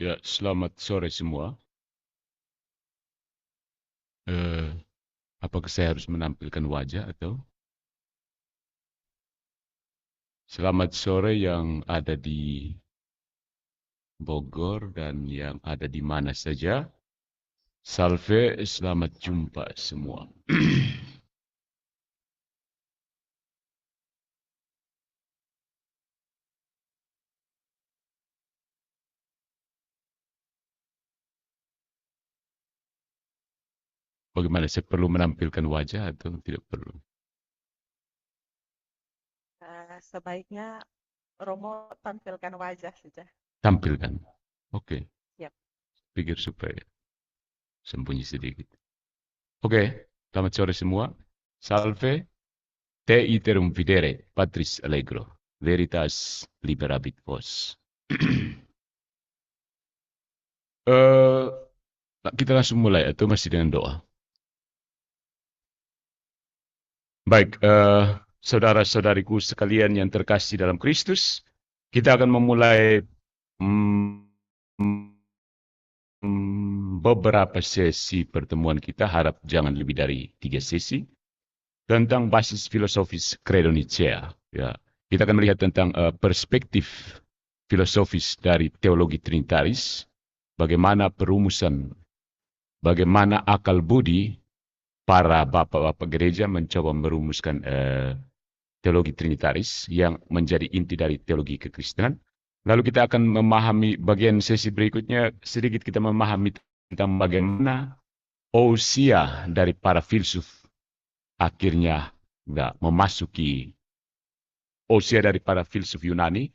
Ya, selamat sore semua. Eh, apakah saya harus menampilkan wajah atau? Selamat sore yang ada di Bogor dan yang ada di mana saja. Salve, selamat jumpa semua. Bagaimana, saya perlu menampilkan wajah atau tidak perlu? Sebaiknya Romo tampilkan wajah saja. Tampilkan. Oke, Yap. pikir supaya sembunyi sedikit. Oke, selamat sore semua. Salve, te iterum videre, Patris Allegro. Veritas liberabit vos. Eh, kita langsung mulai atau masih dengan doa? Baik, saudara-saudariku sekalian yang terkasih dalam Kristus, kita akan memulai mm, beberapa sesi pertemuan kita, harap jangan lebih dari 3 sesi, tentang basis filosofis Credo Nicea. Ya, kita akan melihat tentang perspektif filosofis dari teologi Trinitaris, bagaimana perumusan, bagaimana akal budi para bapak-bapak gereja mencoba merumuskan teologi Trinitaris yang menjadi inti dari teologi kekristenan. Lalu kita akan memahami bagian sesi berikutnya, sedikit kita memahami tentang bagaimana usia dari para filsuf akhirnya memasuki usia dari para filsuf Yunani,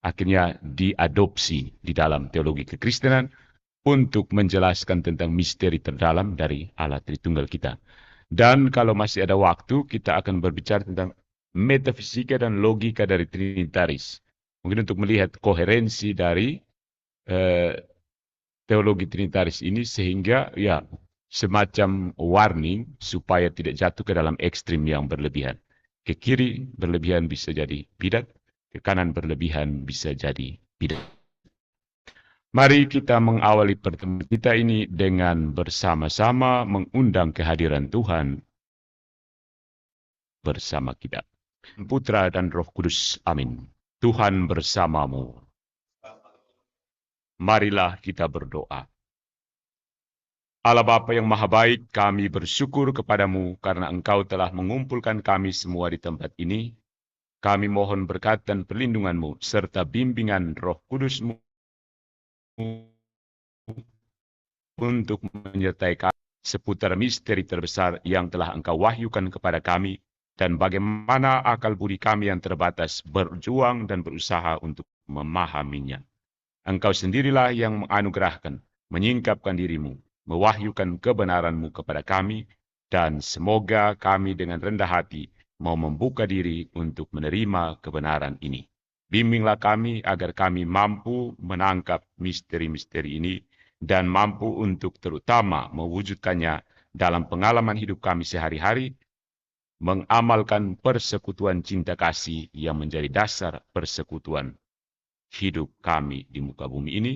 akhirnya diadopsi di dalam teologi kekristenan untuk menjelaskan tentang misteri terdalam dari Allah Tritunggal kita. Dan kalau masih ada waktu, kita akan berbicara tentang metafisika dan logika dari Trinitaris. Mungkin untuk melihat koherensi dari eh, teologi Trinitaris ini sehingga ya semacam warning supaya tidak jatuh ke dalam ekstrim yang berlebihan. Ke kiri berlebihan bisa jadi bidat, ke kanan berlebihan bisa jadi bidat. Mari kita mengawali pertemuan kita ini dengan bersama-sama mengundang kehadiran Tuhan bersama kita. Putra dan Roh Kudus. Amin. Tuhan bersamamu. Marilah kita berdoa. Allah Bapa yang Maha Baik, kami bersyukur kepadamu karena Engkau telah mengumpulkan kami semua di tempat ini. Kami mohon berkat dan perlindunganmu serta bimbingan Roh Kudusmu untuk menyertai kami seputar misteri terbesar yang telah Engkau wahyukan kepada kami dan bagaimana akal budi kami yang terbatas berjuang dan berusaha untuk memahaminya. Engkau sendirilah yang menganugerahkan, menyingkapkan dirimu, mewahyukan kebenaranmu kepada kami, dan semoga kami dengan rendah hati mau membuka diri untuk menerima kebenaran ini. Bimbinglah kami agar kami mampu menangkap misteri-misteri ini dan mampu untuk terutama mewujudkannya dalam pengalaman hidup kami sehari-hari, mengamalkan persekutuan cinta kasih yang menjadi dasar persekutuan hidup kami di muka bumi ini.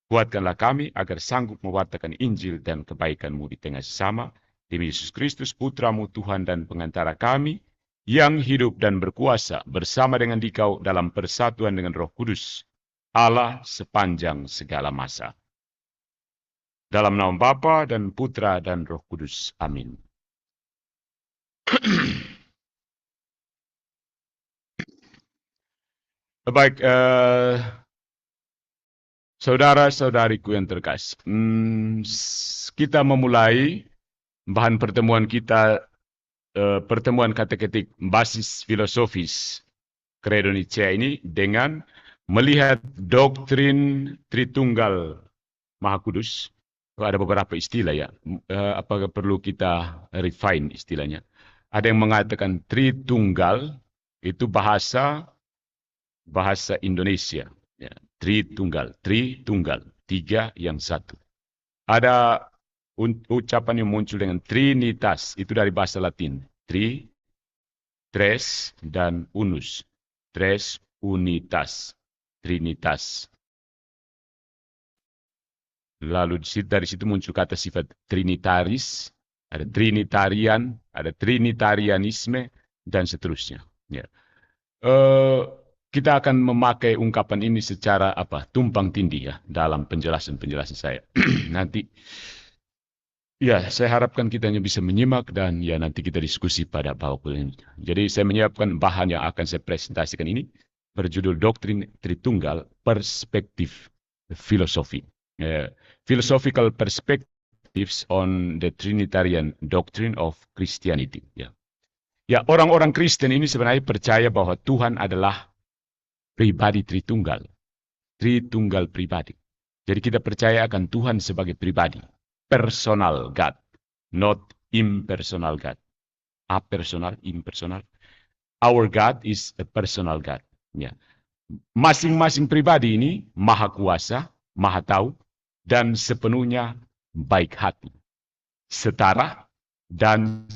Kuatkanlah kami agar sanggup mewartakan Injil dan kebaikan-Mu di tengah sesama, demi Yesus Kristus, Putra-Mu, Tuhan dan pengantara kami, yang hidup dan berkuasa bersama dengan Dikau dalam persatuan dengan Roh Kudus, Allah sepanjang segala masa. Dalam nama Bapa dan Putra dan Roh Kudus. Amin. Baik, saudara-saudariku yang terkasih, kita memulai bahan pertemuan kita, pertemuan kateketik basis filosofis Credo Nicea ini dengan melihat doktrin Tritunggal Maha Kudus. Ada beberapa istilah ya, apakah perlu kita refine istilahnya? Ada yang mengatakan Tritunggal, itu bahasa Indonesia. Ya, Tritunggal, tiga yang satu. Ada ucapan yang muncul dengan Trinitas, itu dari bahasa Latin. Tres, dan unus. Tres unitas, Trinitas. Lalu dari situ muncul kata sifat trinitaris, ada trinitarian, ada trinitarianisme, dan seterusnya. Ya. Eh, kita akan memakai ungkapan ini secara tumpang tindih ya dalam penjelasan-penjelasan saya. Nanti ya saya harapkan kita hanya bisa menyimak dan ya nanti kita diskusi pada bawah ini. Jadi saya menyiapkan bahan yang akan saya presentasikan ini berjudul Doktrin Tritunggal Perspektif Filosofi. Philosophical Perspectives on the Trinitarian Doctrine of Christianity. Ya, orang-orang Kristen ini sebenarnya percaya bahwa Tuhan adalah pribadi Tritunggal. Tritunggal pribadi. Jadi kita percaya akan Tuhan sebagai pribadi. Personal God. Not impersonal God. Apersonal, impersonal. Our God is a personal God. Ya. Masing-masing pribadi ini maha kuasa, maha tahu, dan sepenuhnya baik hati. Setara dan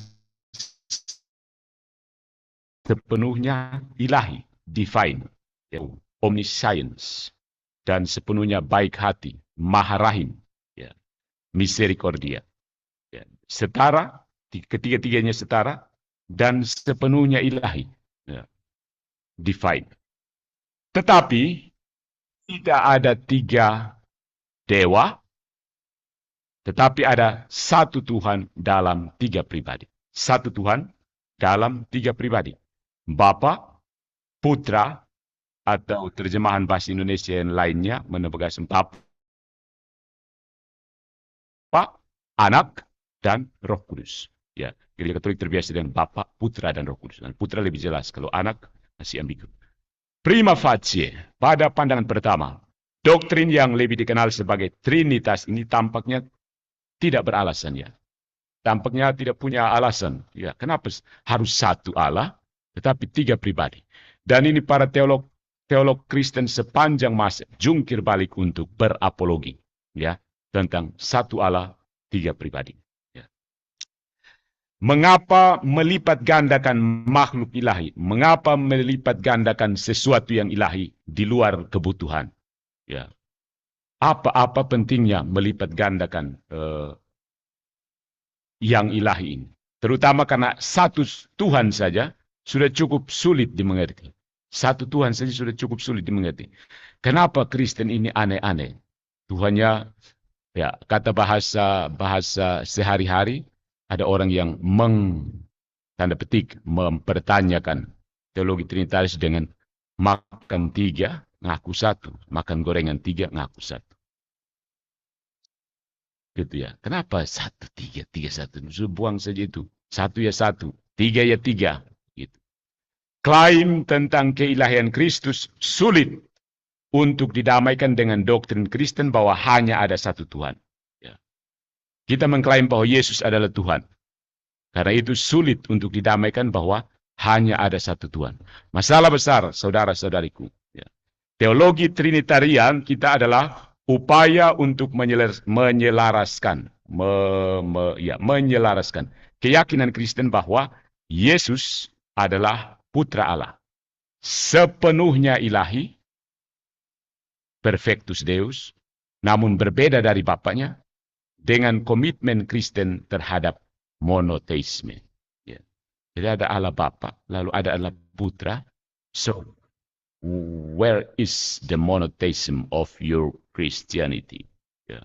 sepenuhnya ilahi, divine, ya, omniscience, dan sepenuhnya baik hati, maha rahim, ya, misericordia. Ya, setara, ketiga-tiganya setara, dan sepenuhnya ilahi, ya, divine. Tetapi tidak ada tiga dewa, tetapi ada satu Tuhan dalam tiga pribadi. Satu Tuhan dalam tiga pribadi. Bapa, Putra, atau terjemahan bahasa Indonesia yang lainnya menegaskan Bapa, Anak, dan Roh Kudus. Ya, Gereja Katolik terbiasa dengan Bapa, Putra, dan Roh Kudus. Dan Putra lebih jelas, kalau Anak masih ambigu. Prima facie, pada pandangan pertama, doktrin yang lebih dikenal sebagai Trinitas ini tampaknya tidak beralasan ya. Tampaknya tidak punya alasan. Ya, kenapa harus satu Allah, tetapi tiga pribadi. Dan ini para teolog Kristen sepanjang masa jungkir balik untuk berapologi ya tentang satu Allah, tiga pribadi. Ya. Mengapa melipat gandakan makhluk ilahi? Mengapa melipat gandakan sesuatu yang ilahi di luar kebutuhan? Ya. Apa pentingnya melipat gandakan yang ilahi ini? Terutama karena satu Tuhan saja sudah cukup sulit dimengerti. Satu Tuhan saja sudah cukup sulit dimengerti. Kenapa Kristen ini aneh-aneh? Tuhannya, ya, kata bahasa sehari-hari, ada orang yang tanda petik mempertanyakan teologi Trinitaris dengan makan tiga, ngaku satu. Makan gorengan tiga, ngaku satu. Gitu ya. Kenapa satu, tiga, satu? Sudah buang saja itu. Satu ya satu, tiga ya tiga. Gitu. Klaim tentang keilahian Kristus sulit untuk didamaikan dengan doktrin Kristen bahwa hanya ada satu Tuhan. Ya. Kita mengklaim bahwa Yesus adalah Tuhan. Karena itu sulit untuk didamaikan bahwa hanya ada satu Tuhan. Masalah besar, saudara-saudariku. Ya. Teologi Trinitarian kita adalah upaya untuk menyelaraskan keyakinan Kristen bahwa Yesus adalah Putra Allah. Sepenuhnya ilahi, perfectus Deus, namun berbeda dari Bapaknya, dengan komitmen Kristen terhadap monoteisme. Ya. Jadi ada Allah Bapa, lalu ada Allah Putra. So, where is the monotheism of your Christianity? Ya.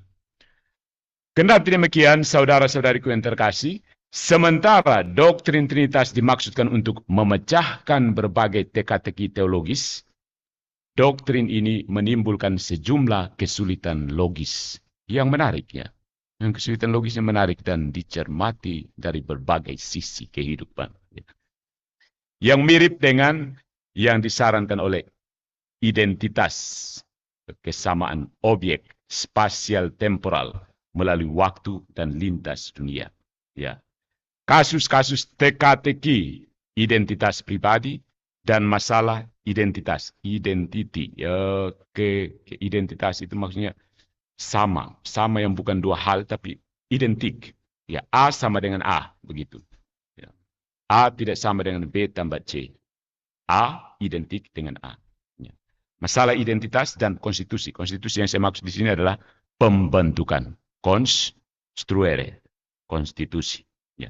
Kendati demikian, saudara-saudariku yang terkasih, sementara doktrin Trinitas dimaksudkan untuk memecahkan berbagai teka-teki teologis, doktrin ini menimbulkan sejumlah kesulitan logis yang menarik ya. Yang kesulitan logis yang menarik dan dicermati dari berbagai sisi kehidupan. Ya. Yang mirip dengan yang disarankan oleh identitas, kesamaan objek spasial temporal melalui waktu dan lintas dunia. Ya. Kasus-kasus teka-teki identitas pribadi dan masalah identitas, identity. Ya, identitas itu maksudnya sama yang bukan dua hal tapi identik. Ya, A sama dengan A, begitu. Ya. A tidak sama dengan B tambah C. A identik dengan A. Ya. Masalah identitas dan konstitusi. Konstitusi yang saya maksud di sini adalah pembentukan, construere, konstitusi. Ya.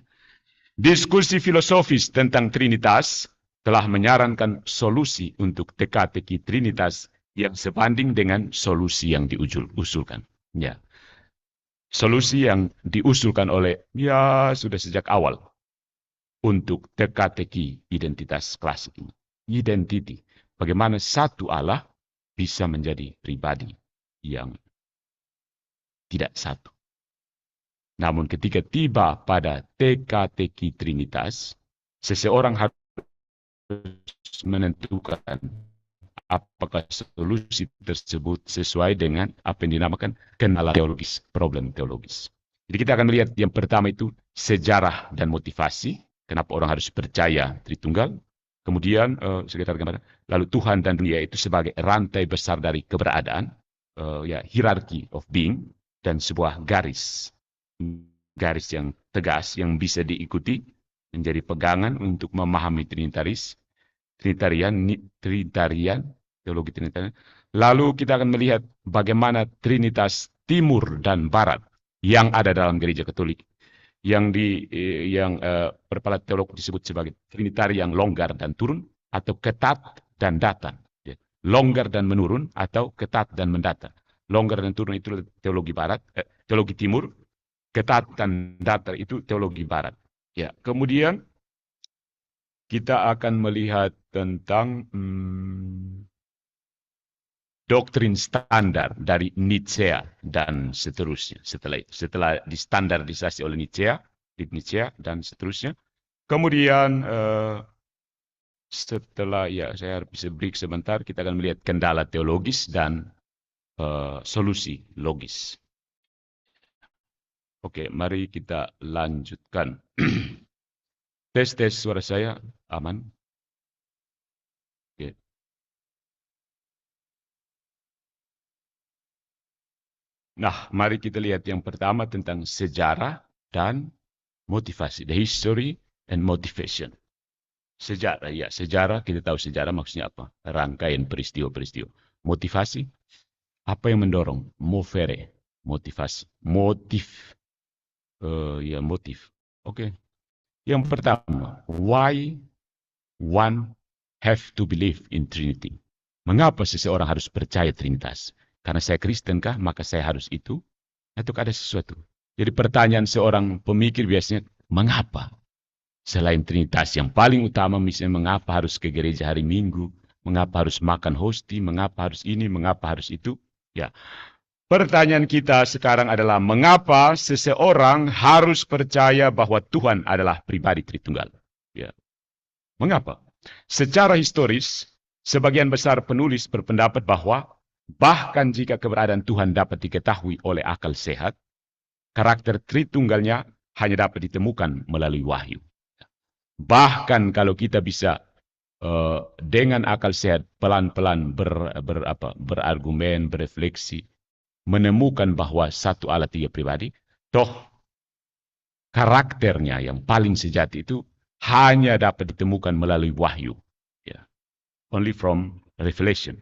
Diskusi filosofis tentang Trinitas telah menyarankan solusi untuk teka-teki Trinitas yang sebanding dengan solusi yang diusulkan. Ya. Solusi yang diusulkan oleh, sudah sejak awal, untuk teka-teki identitas klasik ini. Identity. Bagaimana satu Allah bisa menjadi pribadi yang tidak satu. Namun ketika tiba pada teka-teki Trinitas, seseorang harus menentukan apakah solusi tersebut sesuai dengan apa yang dinamakan kendala teologis, problem teologis. Jadi kita akan melihat yang pertama itu sejarah dan motivasi, kenapa orang harus percaya Tritunggal. Kemudian sekitar gambaran, lalu Tuhan dan dunia itu sebagai rantai besar dari keberadaan, hierarchy of being, dan sebuah garis yang tegas yang bisa diikuti menjadi pegangan untuk memahami Trinitarian, teologi Trinitarian. Lalu kita akan melihat bagaimana Trinitas Timur dan Barat yang ada dalam gereja Katolik, yang kepala teolog disebut sebagai Trinitarian longgar dan turun, atau ketat dan datar. Longgar dan menurun, atau ketat dan mendatar. Longgar dan turun itu teologi Barat, teologi Timur. Ketat dan datar itu teologi Barat. Ya, kemudian kita akan melihat tentang doktrin standar dari Nietzsche dan seterusnya. Setelah distandardisasi oleh Nietzsche dan seterusnya. Kemudian saya harus bisa break sebentar, kita akan melihat kendala teologis dan solusi logis. Oke, mari kita lanjutkan. Tes suara saya aman. Oke. Nah, mari kita lihat yang pertama tentang sejarah dan motivasi. The history and motivation. Sejarah, kita tahu sejarah maksudnya apa? Rangkaian peristiwa-peristiwa. Motivasi, apa yang mendorong? Movere, motivasi. Motif. Oke. Yang pertama, why one have to believe in Trinity? Mengapa seseorang harus percaya Trinitas? Karena saya Kristen kah, maka saya harus itu? Atau ada sesuatu? Jadi pertanyaan seorang pemikir biasanya, mengapa? Selain Trinitas yang paling utama, misalnya mengapa harus ke gereja hari Minggu? Mengapa harus makan hosti? Mengapa harus ini? Mengapa harus itu? Ya. Pertanyaan kita sekarang adalah, mengapa seseorang harus percaya bahwa Tuhan adalah pribadi Tritunggal? Ya. Mengapa? Secara historis, sebagian besar penulis berpendapat bahwa bahkan jika keberadaan Tuhan dapat diketahui oleh akal sehat, karakter Tritunggalnya hanya dapat ditemukan melalui wahyu. Bahkan kalau kita bisa dengan akal sehat pelan-pelan berargumen, berefleksi, menemukan bahwa satu Allah tiga pribadi, toh karakternya yang paling sejati itu hanya dapat ditemukan melalui wahyu. Ya. Only from revelation.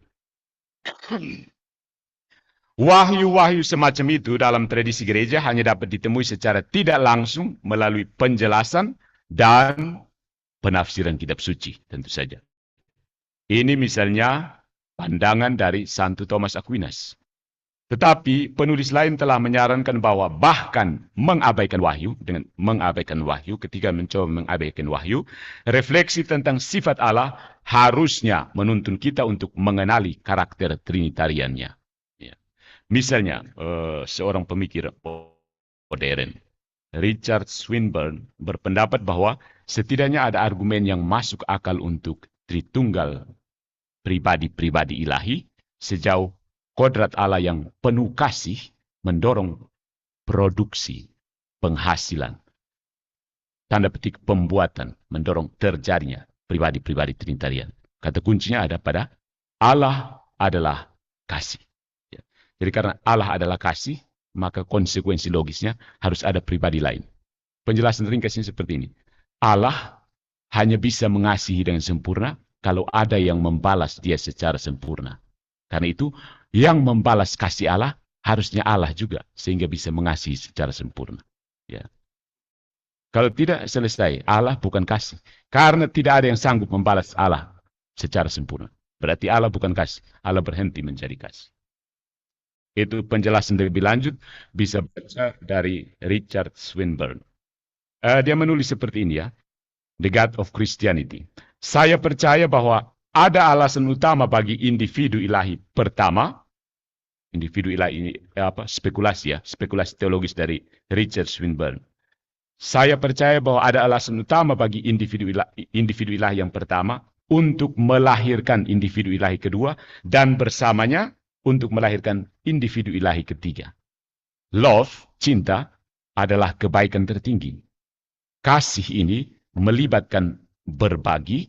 Wahyu-wahyu semacam itu dalam tradisi gereja hanya dapat ditemui secara tidak langsung melalui penjelasan dan penafsiran kitab suci, tentu saja. Ini misalnya pandangan dari Santo Thomas Aquinas. Tetapi penulis lain telah menyarankan bahwa bahkan mengabaikan wahyu, ketika mencoba mengabaikan wahyu, refleksi tentang sifat Allah harusnya menuntun kita untuk mengenali karakter Trinitariannya. Ya. Misalnya, seorang pemikir modern, Richard Swinburne, berpendapat bahwa setidaknya ada argumen yang masuk akal untuk Tritunggal pribadi-pribadi ilahi sejauh kodrat Allah yang penuh kasih mendorong produksi, penghasilan, tanda petik pembuatan, mendorong terjadinya pribadi-pribadi Trinitarian. Kata kuncinya ada pada Allah adalah kasih. Ya. Jadi karena Allah adalah kasih, maka konsekuensi logisnya harus ada pribadi lain. Penjelasan ringkasnya seperti ini. Allah hanya bisa mengasihi dengan sempurna kalau ada yang membalas dia secara sempurna. Karena itu, yang membalas kasih Allah harusnya Allah juga sehingga bisa mengasihi secara sempurna. Ya. Kalau tidak selesai, Allah bukan kasih. Karena tidak ada yang sanggup membalas Allah secara sempurna. Berarti Allah bukan kasih. Allah berhenti menjadi kasih. Itu penjelasan lebih lanjut bisa baca dari Richard Swinburne. Dia menulis seperti ini ya. The God of Christianity. Saya percaya bahwa ada alasan utama bagi individu ilahi pertama. Individu ilahi ini spekulasi ya. Spekulasi teologis dari Richard Swinburne. Saya percaya bahwa ada alasan utama bagi individu ilahi yang pertama untuk melahirkan individu ilahi kedua dan bersamanya untuk melahirkan individu ilahi ketiga. Love, cinta, adalah kebaikan tertinggi. Kasih ini melibatkan berbagi,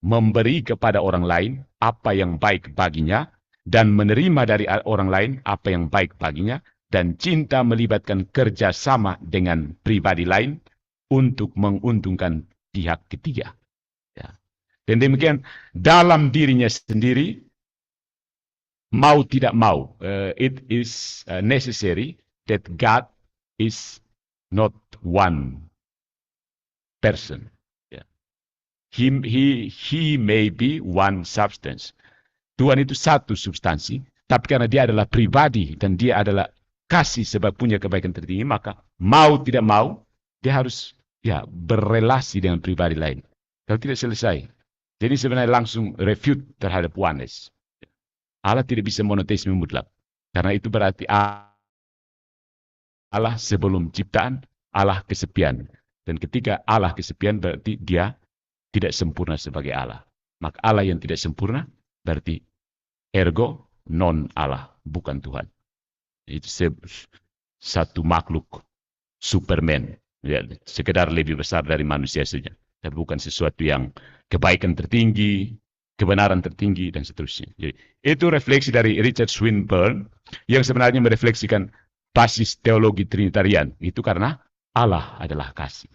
memberi kepada orang lain apa yang baik baginya, dan menerima dari orang lain apa yang baik baginya, dan cinta melibatkan kerjasama dengan pribadi lain untuk menguntungkan pihak ketiga. Ya. Dan demikian dalam dirinya sendiri, mau tidak mau, it is necessary that God is not one person. Yeah. He may be one substance. Tuhan itu satu substansi, tapi karena dia adalah pribadi dan dia adalah kasih sebab punya kebaikan tertinggi, maka mau tidak mau dia harus berrelasi dengan pribadi lain. Kalau tidak selesai, jadi sebenarnya langsung refute terhadap oneness. Allah tidak bisa monoteisme mutlak, karena itu berarti Allah sebelum ciptaan, Allah kesepian. Dan ketika Allah kesepian berarti dia tidak sempurna sebagai Allah. Maka Allah yang tidak sempurna berarti ergo non Allah, bukan Tuhan. Itu satu makhluk Superman, ya, sekedar lebih besar dari manusia saja, tapi bukan sesuatu yang kebaikan tertinggi, kebenaran tertinggi, dan seterusnya. Jadi, itu refleksi dari Richard Swinburne yang sebenarnya merefleksikan basis teologi Trinitarian. Itu karena Allah adalah kasih.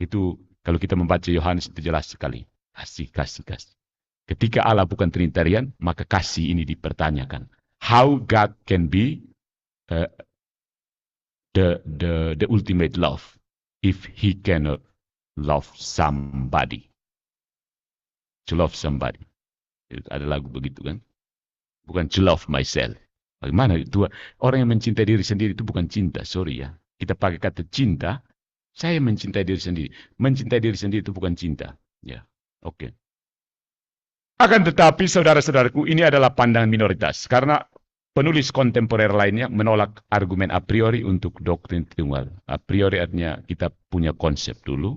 Itu kalau kita membaca Yohanes itu jelas sekali. Kasih, kasih, kasih. Ketika Allah bukan Trinitarian, maka kasih ini dipertanyakan. How God can be the ultimate love if He cannot love somebody. To love somebody. Ada lagu begitu kan? Bukan to love myself. Bagaimana itu? Orang yang mencintai diri sendiri itu bukan cinta. Sorry ya. Kita pakai kata cinta. Saya mencintai diri sendiri. Mencintai diri sendiri itu bukan cinta. Ya, oke. Akan tetapi, saudara-saudaraku, ini adalah pandangan minoritas. Karena penulis kontemporer lainnya menolak argumen a priori untuk doktrin Tritunggal. A priori artinya kita punya konsep dulu.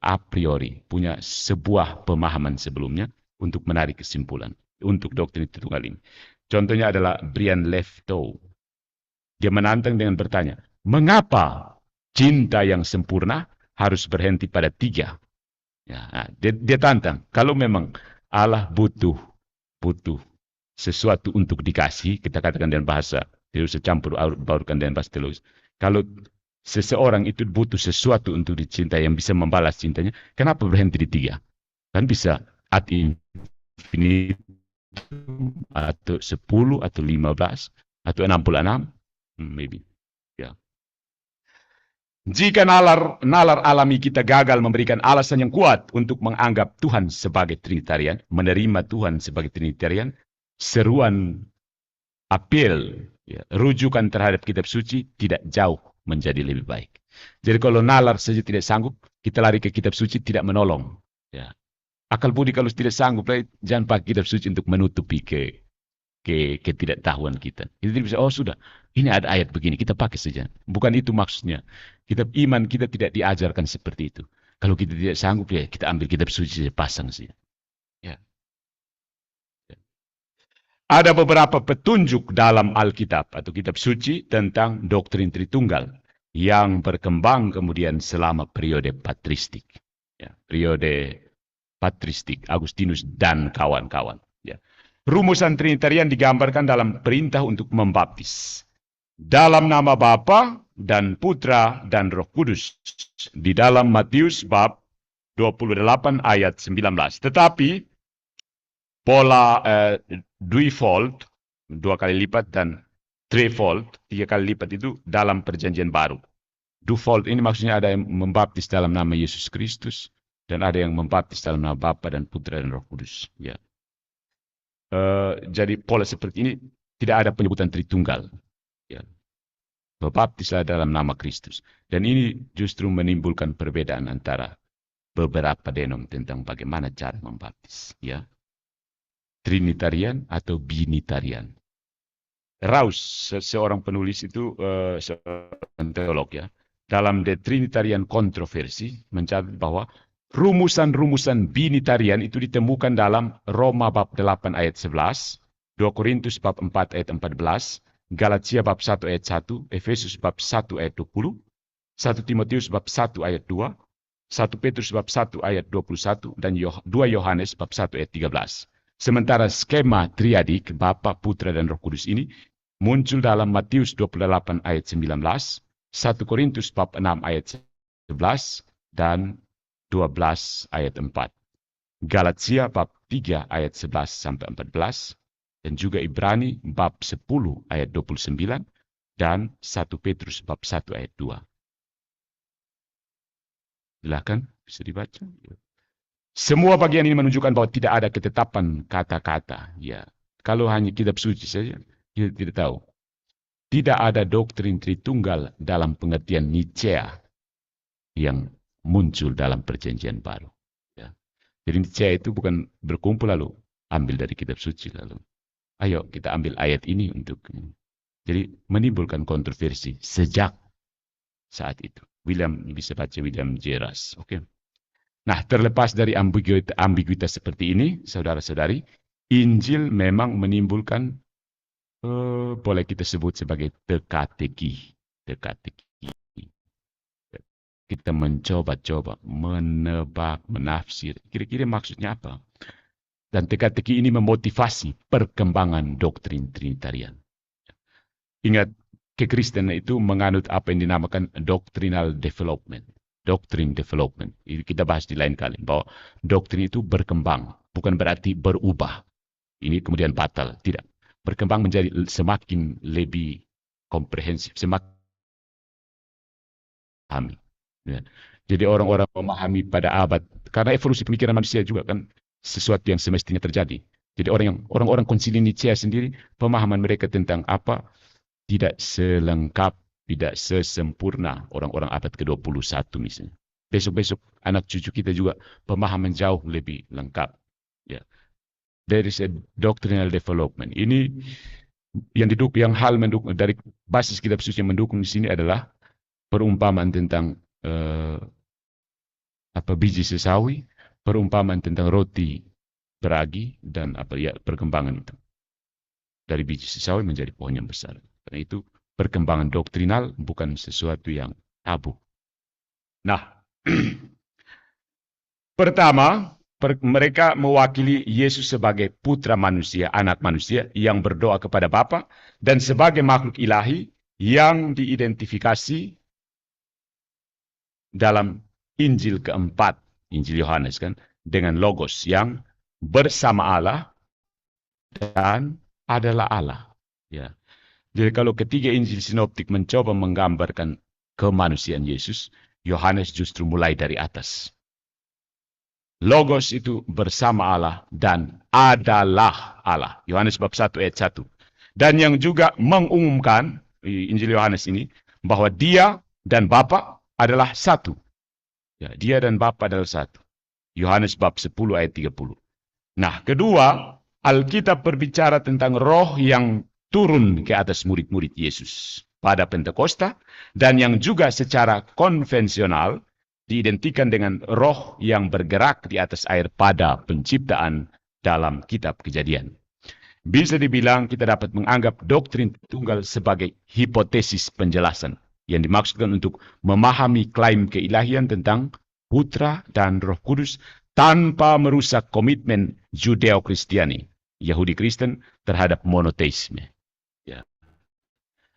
A priori, punya sebuah pemahaman sebelumnya untuk menarik kesimpulan. Untuk doktrin Tritunggal ini. Contohnya adalah Brian Leftow. Dia menantang dengan bertanya, mengapa cinta yang sempurna harus berhenti pada 3? Ya, dia tantang, kalau memang Allah butuh sesuatu untuk dikasih, kita katakan dengan bahasa, tidak usah campur baurkan dengan bahasa teologis. Kalau seseorang itu butuh sesuatu untuk dicintai yang bisa membalas cintanya, kenapa berhenti di 3? Kan bisa ad infinitum, atau 10, atau 15, atau 66, maybe. Ya. Jika nalar alami kita gagal memberikan alasan yang kuat untuk menganggap Tuhan sebagai Trinitarian, menerima Tuhan sebagai Trinitarian, seruan apel, rujukan terhadap kitab suci tidak jauh menjadi lebih baik. Jadi kalau nalar saja tidak sanggup, kita lari ke kitab suci tidak menolong. Ya. Akal budi kalau tidak sanggup, jangan pakai kitab suci untuk menutupi ketidaktahuan kita. Kita bisa, oh sudah, ini ada ayat begini, kita pakai saja. Bukan itu maksudnya. Iman kita tidak diajarkan seperti itu. Kalau kita tidak sanggup, ya kita ambil kitab suci saja, pasang saja. Ya. Ada beberapa petunjuk dalam Alkitab atau kitab suci tentang doktrin Tritunggal yang berkembang kemudian selama periode patristik. Ya, periode patristik, Agustinus dan kawan-kawan. Ya. Rumusan Trinitarian digambarkan dalam perintah untuk membaptis. Dalam nama Bapa dan Putra dan Roh Kudus. Di dalam Matius bab 28 ayat 19. Tetapi pola 2-fold, 2 kali lipat dan threefold, 3 kali lipat itu dalam perjanjian baru. Dufold ini maksudnya ada yang membaptis dalam nama Yesus Kristus dan ada yang membaptis dalam nama Bapa dan Putra dan Roh Kudus. Ya. Jadi pola seperti ini tidak ada penyebutan Tritunggal. Ya. Berbaptislah dalam nama Kristus. Dan ini justru menimbulkan perbedaan antara beberapa denom tentang bagaimana cara membaptis. Ya. Trinitarian atau binitarian. Raus, seorang penulis itu, seorang teolog ya, dalam The Trinitarian Controversy mencatat bahwa rumusan-rumusan binitarian itu ditemukan dalam Roma bab 8 ayat 11, 2 Korintus bab 4 ayat 14, Galatia bab 1 ayat 1, Efesus bab 1 ayat 20, 1 Timotius bab 1 ayat 2, 1 Petrus bab 1 ayat 21, dan 2 Yohanes bab 1 ayat 13. Sementara skema triadik Bapa, Putra, dan Roh Kudus ini muncul dalam Matius 28 ayat 19, 1 Korintus bab 6 ayat 11, dan 12 ayat 4. Galatia bab 3 ayat 11 sampai 14, dan juga Ibrani bab 10 ayat 29, dan 1 Petrus bab 1 ayat 2. Silakan, bisa dibaca. Semua bagian ini menunjukkan bahwa tidak ada ketetapan kata-kata. Ya, kalau hanya kitab suci saja, kita tidak tahu. Tidak ada doktrin Tritunggal dalam pengertian Nicea yang muncul dalam perjanjian baru. Ya. Jadi Nicea itu bukan berkumpul lalu ambil dari kitab suci lalu. Ayo kita ambil ayat ini untuk. Jadi menimbulkan kontroversi sejak saat itu. Bisa baca William Jaros. Oke. Nah, terlepas dari ambiguitas seperti ini, saudara-saudari, Injil memang menimbulkan, boleh kita sebut sebagai teka-teki. Kita mencoba-coba, menebak, menafsir. Kira-kira maksudnya apa? Dan teka-teki ini memotivasi perkembangan doktrin Trinitarian. Ingat, kekristenan itu menganut apa yang dinamakan doctrinal development. Doktrin development. Ini kita bahas di lain kali. Bahwa doktrin itu berkembang. Bukan berarti berubah. Ini kemudian batal. Tidak. Berkembang menjadi semakin lebih komprehensif. Semakin pahami. Ya. Jadi orang-orang memahami pada abad. Karena evolusi pemikiran manusia juga kan sesuatu yang semestinya terjadi. Jadi orang-orang konsili Nicea sendiri, pemahaman mereka tentang apa tidak selengkap, tidak sesempurna orang-orang abad ke-21 misalnya. Besok-besok anak cucu kita juga pemahaman jauh lebih lengkap. Ya. There is a doctrinal development. Ini yang hal mendukung dari basis kitab suci yang mendukung di sini adalah perumpamaan tentang biji sesawi, perumpamaan tentang roti beragi, dan perkembangan itu. Dari biji sesawi menjadi pohon yang besar. Karena itu perkembangan doktrinal bukan sesuatu yang tabu. Nah, pertama, mereka mewakili Yesus sebagai putra manusia, anak manusia yang berdoa kepada Bapa, dan sebagai makhluk ilahi yang diidentifikasi dalam Injil keempat, Injil Yohanes kan, dengan Logos yang bersama Allah dan adalah Allah. Ya. Jadi kalau ketiga Injil sinoptik mencoba menggambarkan kemanusiaan Yesus, Yohanes justru mulai dari atas. Logos itu bersama Allah dan adalah Allah. Yohanes bab 1 ayat 1. Dan yang juga mengumumkan, Injil Yohanes ini, bahwa dia dan Bapa adalah satu. Ya, dia dan Bapa adalah satu. Yohanes bab 10 ayat 30. Nah, kedua, Alkitab berbicara tentang roh yang turun ke atas murid-murid Yesus pada Pentakosta, dan yang juga secara konvensional diidentikan dengan roh yang bergerak di atas air pada penciptaan dalam kitab Kejadian. Bisa dibilang kita dapat menganggap doktrin tunggal sebagai hipotesis penjelasan yang dimaksudkan untuk memahami klaim keilahian tentang Putra dan Roh Kudus tanpa merusak komitmen Judeo-Kristiani, Yahudi Kristen, terhadap monoteisme. Ya.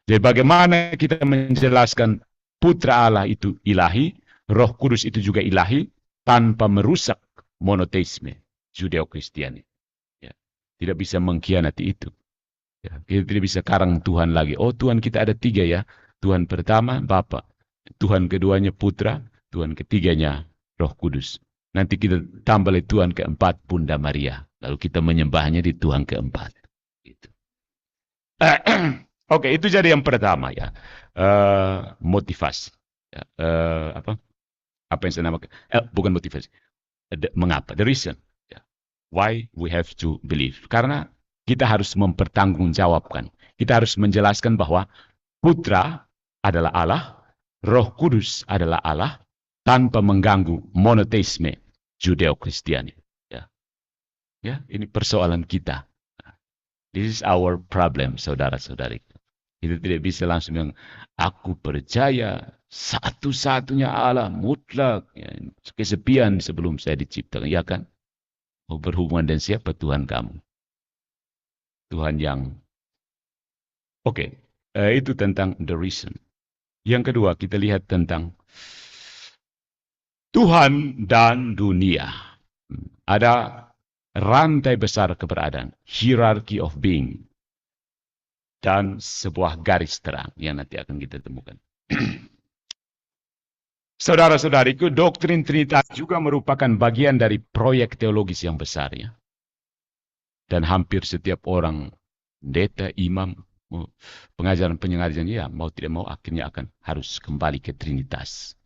Jadi bagaimana kita menjelaskan Putra Allah itu ilahi, Roh Kudus itu juga ilahi, tanpa merusak monoteisme Judeo-Kristiani. Ya. Tidak bisa mengkhianati itu. Ya, kita tidak bisa karang Tuhan lagi. Oh, Tuhan kita ada 3 ya. Tuhan pertama Bapa, Tuhan keduanya Putra, Tuhan ketiganya Roh Kudus. Nanti kita tambah lagi Tuhan keempat Bunda Maria. Lalu kita menyembahnya di Tuhan keempat. Gitu. Oke, itu jadi yang pertama ya. Motivasi. Ya, apa yang saya namakan? Bukan motivasi. Mengapa? The reason. Ya. Why we have to believe. Karena kita harus mempertanggungjawabkan. Kita harus menjelaskan bahwa Putra adalah Allah, Roh Kudus adalah Allah, tanpa mengganggu monoteisme Judeo-Kristiani. Ya. Ya, ini persoalan kita. This is our problem, saudara-saudari. Kita tidak bisa langsung bilang, aku percaya satu-satunya Allah mutlak. Ya, kesepian sebelum saya diciptakan. Ya kan? Mau berhubungan dengan siapa Tuhan kamu? Tuhan yang... Oke, itu tentang the reason. Yang kedua, kita lihat tentang Tuhan dan dunia. Ada rantai besar keberadaan, hierarchy of being, dan sebuah garis terang yang nanti akan kita temukan. Saudara-saudariku, doktrin Trinitas juga merupakan bagian dari proyek teologis yang besar ya. Dan hampir setiap orang, pendeta, imam, pengajaran-pengajaran ya mau tidak mau akhirnya akan harus kembali ke Trinitas.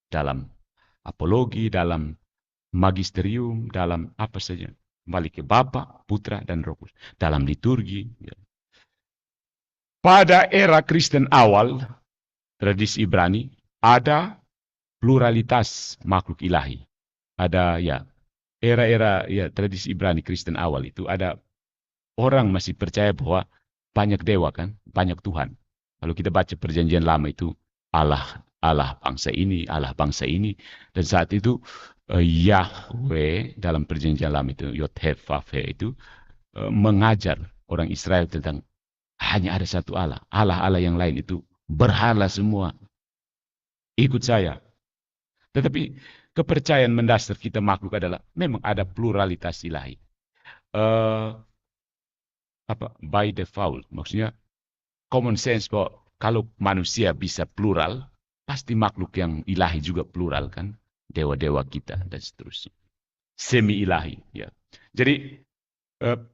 Dalam apologi, dalam magisterium, dalam apa saja. Kembali ke Bapa, Putra, dan Roh Kudus. Dalam liturgi. Ya. Pada era Kristen awal, tradisi Ibrani, ada pluralitas makhluk ilahi. Ada ya, era-era ya tradisi Ibrani Kristen awal itu ada orang masih percaya bahwa banyak dewa kan, banyak Tuhan. Kalau kita baca perjanjian lama itu Allah bangsa ini, Allah bangsa ini. Dan saat itu Yahweh dalam perjanjian lama itu, Yod-Heh-Vav-Heh itu mengajar orang Israel tentang hanya ada satu Allah. Allah yang lain itu berhala semua. Ikut saya. Tetapi kepercayaan mendasar kita makhluk adalah memang ada pluralitas ilahi. By default, maksudnya common sense bahwa kalau manusia bisa plural, pasti makhluk yang ilahi juga plural kan, dewa-dewa kita dan seterusnya. Semi ilahi, ya. Jadi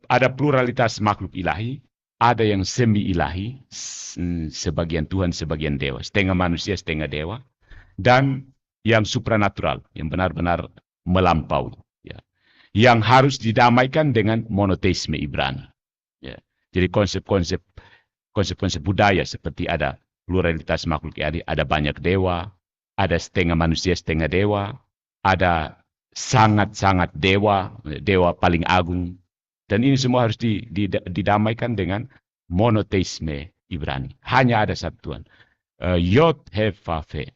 ada pluralitas makhluk ilahi, ada yang semi ilahi, sebagian Tuhan, sebagian dewa, setengah manusia, setengah dewa, dan yang supranatural, yang benar-benar melampaui, ya. Yang harus didamaikan dengan monoteisme Ibrani. Ya. Jadi konsep-konsep budaya seperti ada pluralitas makhluk ilahi, ada banyak dewa, ada setengah manusia, setengah dewa, ada sangat-sangat dewa, dewa paling agung, dan ini semua harus didamaikan dengan monoteisme Ibrani. Hanya ada satu Tuhan. Yod-Heh-Vav-Heh.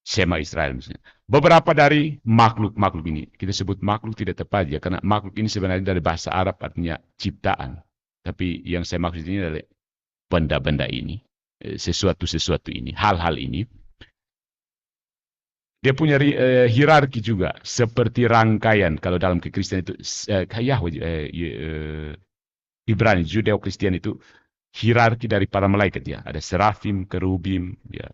Shema Israel misalnya. Beberapa dari makhluk-makhluk ini, kita sebut makhluk tidak tepat ya, karena makhluk ini sebenarnya dari bahasa Arab artinya ciptaan. Tapi yang saya maksud ini adalah benda-benda ini, sesuatu-sesuatu ini, hal-hal ini. Dia punya hierarki juga, seperti rangkaian. Kalau dalam kekristenan itu, Ibrani, Judeo-Kristian itu, hierarki dari para malaikat ya. Ada serafim, kerubim, ya.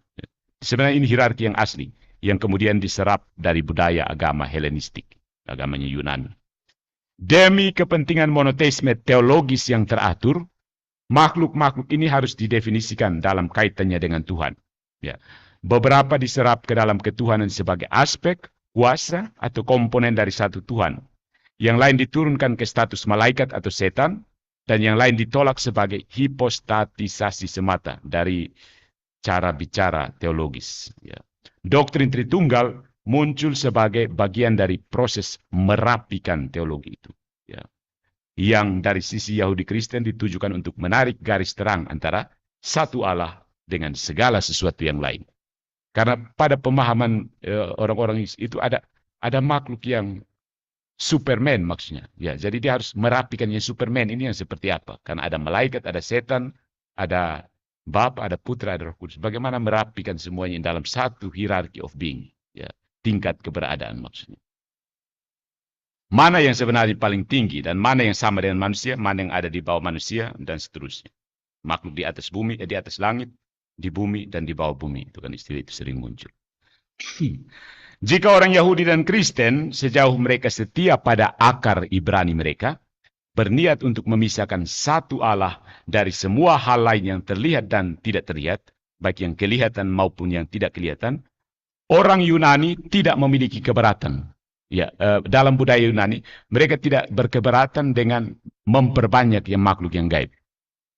Sebenarnya ini hierarki yang asli, yang kemudian diserap dari budaya agama Helenistik, agamanya Yunani. Demi kepentingan monoteisme teologis yang teratur, makhluk-makhluk ini harus didefinisikan dalam kaitannya dengan Tuhan. Ya. Beberapa diserap ke dalam ketuhanan sebagai aspek, kuasa, atau komponen dari satu Tuhan. Yang lain diturunkan ke status malaikat atau setan, dan yang lain ditolak sebagai hipostatisasi semata dari cara bicara teologis. Ya. Doktrin Tritunggal muncul sebagai bagian dari proses merapikan teologi itu. Ya. Yang dari sisi Yahudi Kristen ditujukan untuk menarik garis terang antara satu Allah dengan segala sesuatu yang lain. Karena pada pemahaman orang-orang itu ada makhluk yang Superman maksudnya. Ya, jadi dia harus merapikannya. Superman ini yang seperti apa? Karena ada malaikat, ada setan, ada Bapa, ada Putra, ada Roh Kudus. Bagaimana merapikan semuanya dalam satu hierarchy of being. Ya, tingkat keberadaan maksudnya. Mana yang sebenarnya paling tinggi dan mana yang sama dengan manusia, mana yang ada di bawah manusia dan seterusnya. Makhluk di atas bumi, di atas langit, di bumi dan di bawah bumi. Itu kan istilah itu sering muncul. Jika orang Yahudi dan Kristen sejauh mereka setia pada akar Ibrani mereka, berniat untuk memisahkan satu Allah dari semua hal lain yang terlihat dan tidak terlihat, baik yang kelihatan maupun yang tidak kelihatan, orang Yunani tidak memiliki keberatan. Ya, dalam budaya Yunani, mereka tidak berkeberatan dengan memperbanyak yang makhluk yang gaib.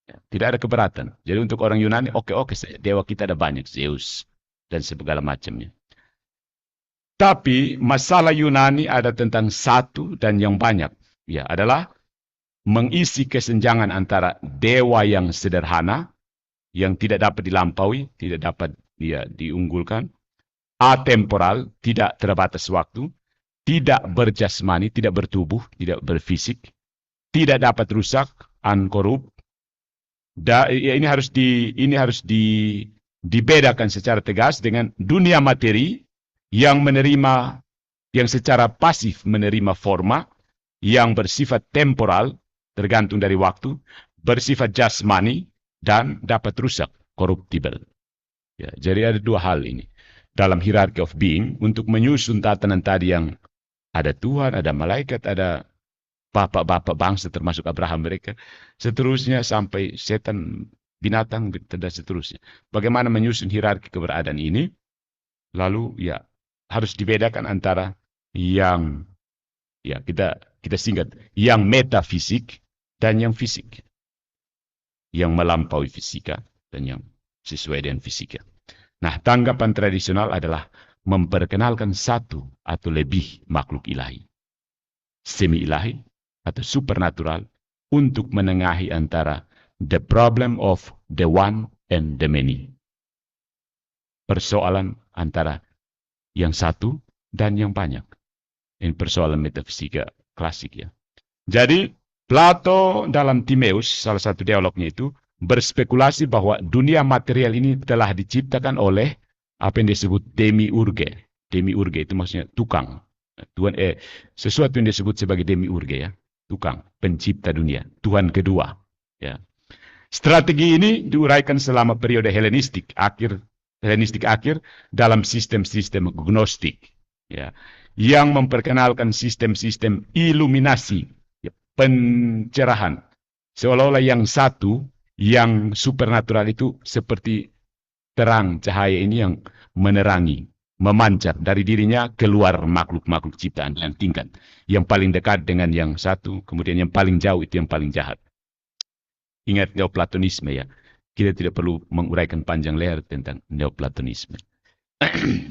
Ya, tidak ada keberatan. Jadi untuk orang Yunani, oke saja. Dewa kita ada banyak, Zeus dan segala macamnya. Tapi masalah Yunani ada tentang satu dan yang banyak. Ya, adalah mengisi kesenjangan antara dewa yang sederhana, yang tidak dapat dilampaui, tidak dapat diunggulkan, atemporal, tidak terbatas waktu, tidak berjasmani, tidak bertubuh, tidak berfisik, tidak dapat rusak, unkorup. Ini harus dibedakan secara tegas dengan dunia materi yang secara pasif menerima forma, yang bersifat temporal, tergantung dari waktu, bersifat jasmani, dan dapat rusak, corruptible. Ya, jadi ada dua hal ini. Dalam hierarchy of being, untuk menyusun tatanan tadi yang ada Tuhan, ada malaikat, ada bapak-bapak bangsa termasuk Abraham mereka, seterusnya sampai setan, binatang, dan seterusnya. Bagaimana menyusun hierarki keberadaan ini? Lalu ya harus dibedakan antara yang kita singkat, yang metafisik dan yang fisik. Yang melampaui fisika dan yang sesuai dengan fisika. Nah, tanggapan tradisional adalah memperkenalkan satu atau lebih makhluk ilahi, semi-ilahi atau supernatural, untuk menengahi antara the problem of the one and the many. Persoalan antara yang satu dan yang banyak. Ini persoalan metafisika klasik ya. Jadi, Plato dalam Timaeus, salah satu dialognya itu, berspekulasi bahwa dunia material ini telah diciptakan oleh apa yang disebut demiurge. Demiurge itu maksudnya tukang. Sesuatu yang disebut sebagai demiurge ya, tukang, pencipta dunia, Tuhan kedua. Ya. Strategi ini diuraikan selama periode Helenistik akhir dalam sistem-sistem gnostik, ya, yang memperkenalkan sistem-sistem iluminasi, ya, pencerahan, seolah-olah yang satu, yang supernatural itu seperti terang cahaya ini yang menerangi, memancar dari dirinya keluar makhluk-makhluk ciptaan yang tingkat. Yang paling dekat dengan yang satu, kemudian yang paling jauh itu yang paling jahat. Ingat Neoplatonisme ya. Kita tidak perlu menguraikan panjang lebar tentang Neoplatonisme.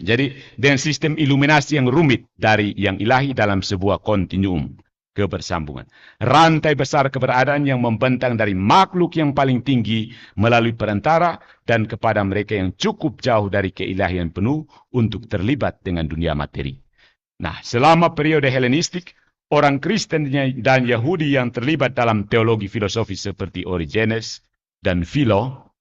Jadi dengan sistem iluminasi yang rumit dari yang ilahi dalam sebuah kontinuum kebersambungan. Rantai besar keberadaan yang membentang dari makhluk yang paling tinggi melalui perantara dan kepada mereka yang cukup jauh dari keilahian penuh untuk terlibat dengan dunia materi. Nah, selama periode Helenistik, orang Kristen dan Yahudi yang terlibat dalam teologi filosofi seperti Origenes dan Philo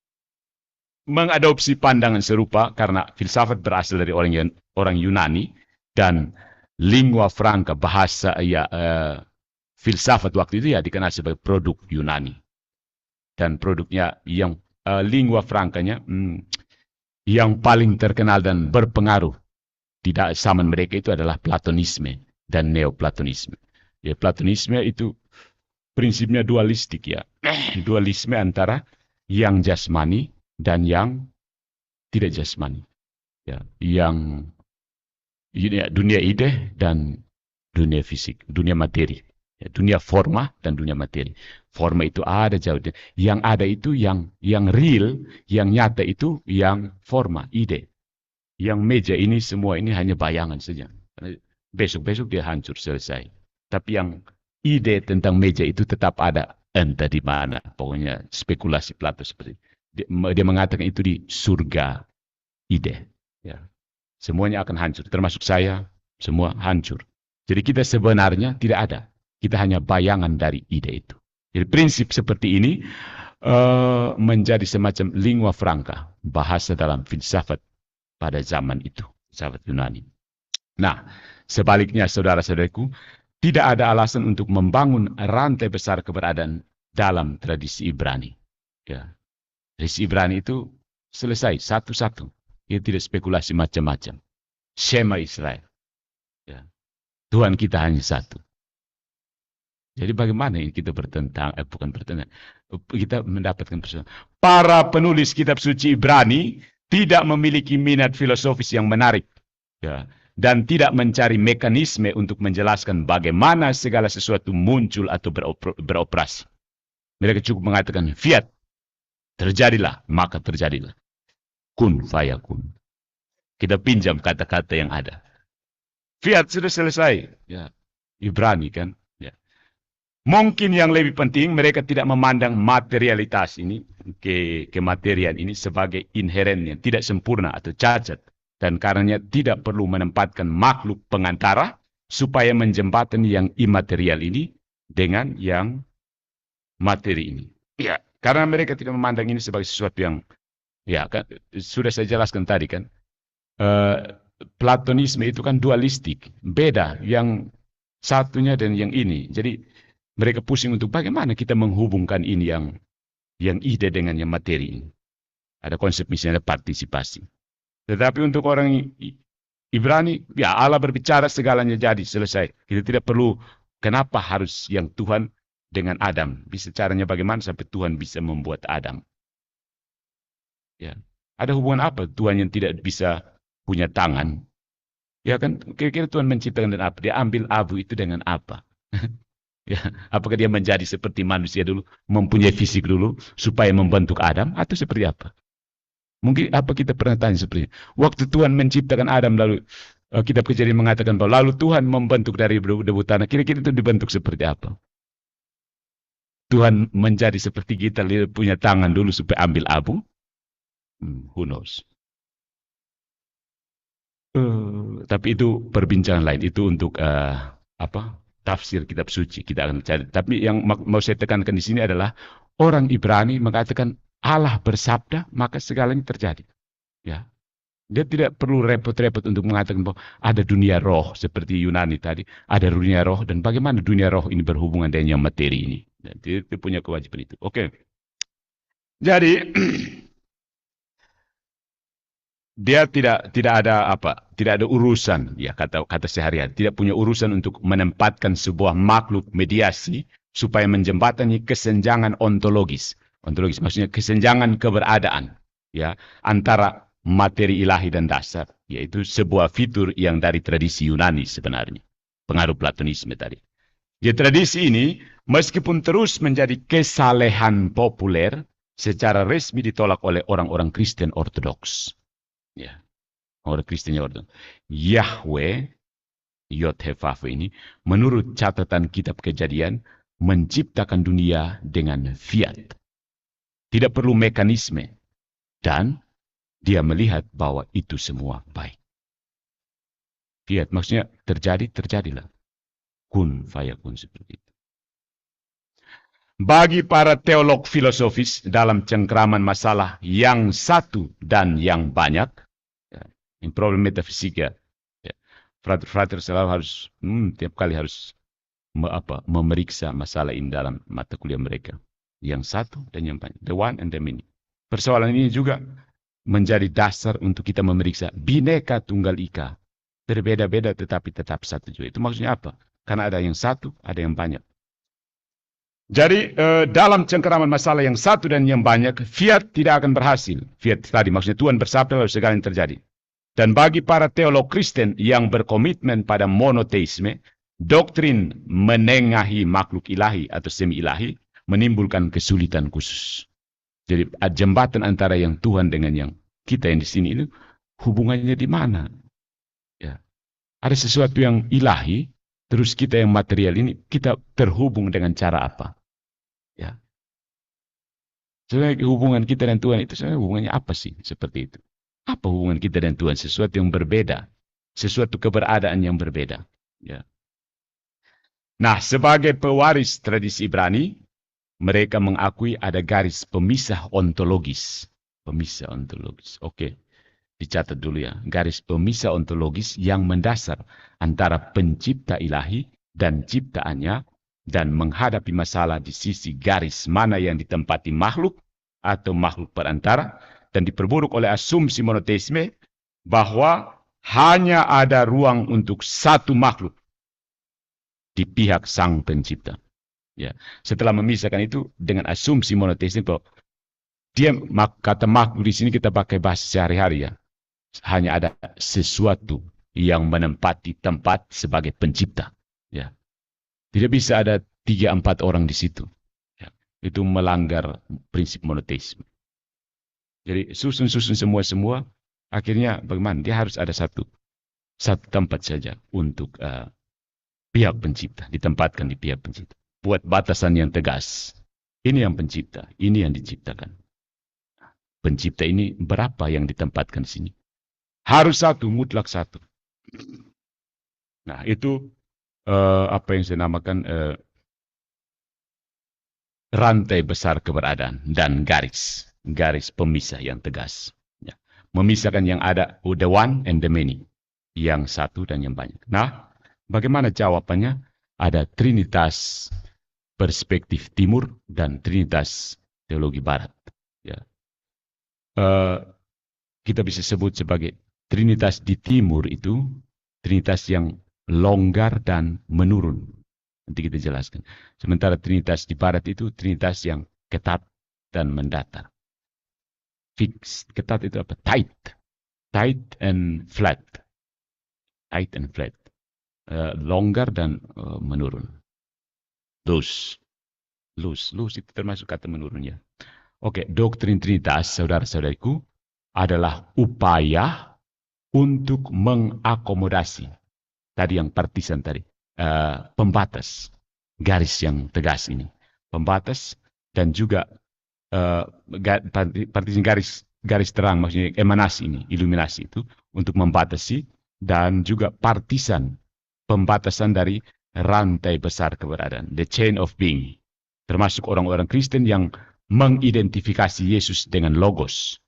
mengadopsi pandangan serupa karena filsafat berasal dari orang Yunani dan lingua franca, bahasa filsafat waktu itu ya dikenal sebagai produk Yunani. Dan produknya yang lingua francanya yang paling terkenal dan berpengaruh di zaman mereka itu adalah Platonisme dan Neoplatonisme. Ya, Platonisme itu prinsipnya dualistik ya. Dualisme antara yang jasmani dan yang tidak jasmani. Ya, yang dunia ide dan dunia fisik, dunia materi. Ya, dunia forma dan dunia materi. Forma itu ada jauh. Yang ada itu yang real, yang nyata itu yang forma, ide. Yang meja ini semua ini hanya bayangan saja. Besok-besok dia hancur, selesai. Tapi yang ide tentang meja itu tetap ada. Entah di mana. Pokoknya spekulasi Plato seperti itu. Dia mengatakan itu di surga ide. Ya. Semuanya akan hancur. Termasuk saya, semua hancur. Jadi kita sebenarnya tidak ada. Kita hanya bayangan dari ide itu. Jadi prinsip seperti ini menjadi semacam lingua franca. Bahasa dalam filsafat pada zaman itu. Filsafat Yunani. Nah, sebaliknya saudara-saudaraku, tidak ada alasan untuk membangun rantai besar keberadaan dalam tradisi Ibrani. Ya. Tradisi Ibrani itu selesai satu-satu. Ia tidak spekulasi macam-macam. Shema Israel. Ya. Tuhan kita hanya satu. Jadi bagaimana ini kita bertentang, bukan bertentang, kita mendapatkan persoalan. Para penulis kitab suci Ibrani tidak memiliki minat filosofis yang menarik. Ya, dan tidak mencari mekanisme untuk menjelaskan bagaimana segala sesuatu muncul atau beroperasi. Mereka cukup mengatakan, fiat, terjadilah, maka terjadilah. Kun fayakun. Kita pinjam kata-kata yang ada. Fiat sudah selesai. Ya, Ibrani kan. Mungkin yang lebih penting, mereka tidak memandang materialitas ini, kematerian ini sebagai inherennya, tidak sempurna atau cacat. Dan karenanya tidak perlu menempatkan makhluk pengantara supaya menjembatani yang imaterial ini dengan yang materi ini. Ya, karena mereka tidak memandang ini sebagai sesuatu yang, ya kan, sudah saya jelaskan tadi kan, Platonisme itu kan dualistik, beda yang satunya dan yang ini. Jadi mereka pusing untuk bagaimana kita menghubungkan ini yang ide dengan yang materi ini. Ada konsep misalnya partisipasi. Tetapi untuk orang Ibrani, ya Allah berbicara segalanya jadi selesai. Kita tidak perlu kenapa harus yang Tuhan dengan Adam. Bisa caranya bagaimana sampai Tuhan bisa membuat Adam. Ya, ada hubungan apa Tuhan yang tidak bisa punya tangan? Ya kan, kira-kira Tuhan menciptakan dan apa? Dia ambil abu itu dengan apa? Ya, apakah dia menjadi seperti manusia dulu, mempunyai fisik dulu, supaya membentuk Adam, atau seperti apa? Mungkin apa kita pernah tanya seperti ini. Waktu Tuhan menciptakan Adam, lalu kitab Kejadian mengatakan bahwa lalu Tuhan membentuk dari debu tanah. Kira-kira itu dibentuk seperti apa? Tuhan menjadi seperti kita, dia punya tangan dulu supaya ambil abu? Who knows? Tapi itu perbincangan lain. Itu untuk tafsir kitab suci kita akan cari. Tapi yang mau saya tekankan di sini adalah orang Ibrani mengatakan Allah bersabda maka segalanya terjadi. Ya, dia tidak perlu repot-repot untuk mengatakan bahwa ada dunia roh seperti Yunani tadi, ada dunia roh dan bagaimana dunia roh ini berhubungan dengan yang materi ini. Dan dia punya kewajiban itu. Oke. Jadi dia tidak ada urusan, ya kata sehari-hari, tidak punya urusan untuk menempatkan sebuah makhluk mediasi supaya menjembatani kesenjangan ontologis. Ontologis maksudnya kesenjangan keberadaan, ya, antara materi ilahi dan dasar, yaitu sebuah fitur yang dari tradisi Yunani sebenarnya, pengaruh Platonisme tadi. Ya, tradisi ini meskipun terus menjadi kesalehan populer, secara resmi ditolak oleh orang-orang Kristen Ortodoks. Ya, orang Kristen Ortodoks. Yahweh, Yod-Heh-Vav ini, menurut catatan kitab Kejadian, menciptakan dunia dengan fiat. Tidak perlu mekanisme. Dan dia melihat bahwa itu semua baik. Fiat, maksudnya terjadilah. Kun fayakun seperti itu. Bagi para teolog filosofis dalam cengkraman masalah yang satu dan yang banyak, ya, ini problem metafisika, ya, frater selalu harus tiap kali harus memeriksa masalah ini dalam mata kuliah mereka. Yang satu dan yang banyak, the one and the many. Persoalan ini juga menjadi dasar untuk kita memeriksa Bhinneka Tunggal Ika, berbeda-beda tetapi tetap satu juga. Itu maksudnya apa? Karena ada yang satu, ada yang banyak. Jadi dalam cengkeraman masalah yang satu dan yang banyak, fiat tidak akan berhasil. Fiat tadi maksudnya Tuhan bersabda lalu segala yang terjadi. Dan bagi para teolog Kristen yang berkomitmen pada monoteisme, doktrin menengahi makhluk ilahi atau semi-ilahi menimbulkan kesulitan khusus. Jadi jembatan antara yang Tuhan dengan yang kita yang di sini itu hubungannya di mana? Ya. Ada sesuatu yang ilahi, terus kita yang material ini kita terhubung dengan cara apa? Ya. Sebenarnya hubungan kita dan Tuhan itu sebenarnya hubungannya apa sih? Seperti itu. Apa hubungan kita dan Tuhan? Sesuatu yang berbeda. Sesuatu keberadaan yang berbeda. Ya. Nah, sebagai pewaris tradisi Ibrani, mereka mengakui ada garis pemisah ontologis. Pemisah ontologis. Oke. Dicatat dulu ya. Garis pemisah ontologis yang mendasar antara pencipta ilahi dan ciptaannya, dan menghadapi masalah di sisi garis mana yang ditempati makhluk atau makhluk perantara, dan diperburuk oleh asumsi monoteisme bahwa hanya ada ruang untuk satu makhluk di pihak sang pencipta. Ya, setelah memisahkan itu dengan asumsi monoteisme, bahwa kata makhluk di sini kita pakai bahasa sehari-hari ya, hanya ada sesuatu yang menempati tempat sebagai pencipta. Ya, tidak bisa ada 3-4 orang di situ. Ya, itu melanggar prinsip monoteisme. Jadi susun semua, akhirnya bagaimana? Dia harus ada satu tempat saja untuk pihak pencipta, ditempatkan di pihak pencipta. Buat batasan yang tegas. Ini yang pencipta, ini yang diciptakan. Pencipta ini berapa yang ditempatkan di sini? Harus satu, mutlak satu. Nah, itu apa yang saya namakan rantai besar keberadaan dan garis pemisah yang tegas. Ya. Memisahkan yang ada, the one and the many. Yang satu dan yang banyak. Nah, bagaimana jawabannya? Ada trinitas perspektif timur dan trinitas teologi barat. Ya. Kita bisa sebut sebagai trinitas di timur itu trinitas yang longgar dan menurun. Nanti kita jelaskan. Sementara trinitas di barat itu trinitas yang ketat dan mendatar. Fix, ketat itu apa? Tight and flat. Tight and flat. Longgar dan menurun. Loose itu termasuk kata menurunnya. Oke, doktrin trinitas, saudara-saudariku, adalah upaya untuk mengakomodasi tadi yang partisan tadi, pembatas garis yang tegas ini, pembatas dan juga partisan garis terang, maksudnya emanasi ini, iluminasi itu untuk membatasi, dan juga partisan pembatasan dari rantai besar keberadaan, the chain of being, termasuk orang-orang Kristen yang mengidentifikasi Yesus dengan logos,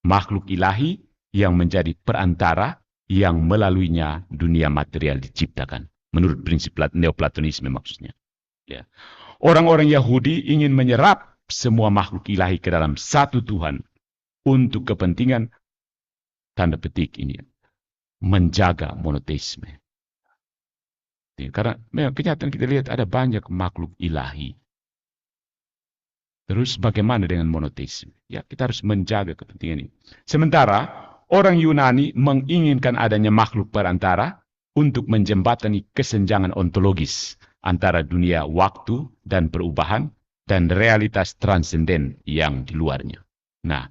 makhluk ilahi yang menjadi perantara yang melaluinya dunia material diciptakan. Menurut prinsip Neoplatonisme maksudnya. Ya. Orang-orang Yahudi ingin menyerap semua makhluk ilahi ke dalam satu Tuhan untuk kepentingan, tanda petik ini, menjaga monoteisme. Karena memang kenyataan kita lihat ada banyak makhluk ilahi. Terus bagaimana dengan monoteisme? Ya, kita harus menjaga kepentingan ini. Sementara orang Yunani menginginkan adanya makhluk perantara untuk menjembatani kesenjangan ontologis antara dunia waktu dan perubahan dan realitas transenden yang di luarnya. Nah,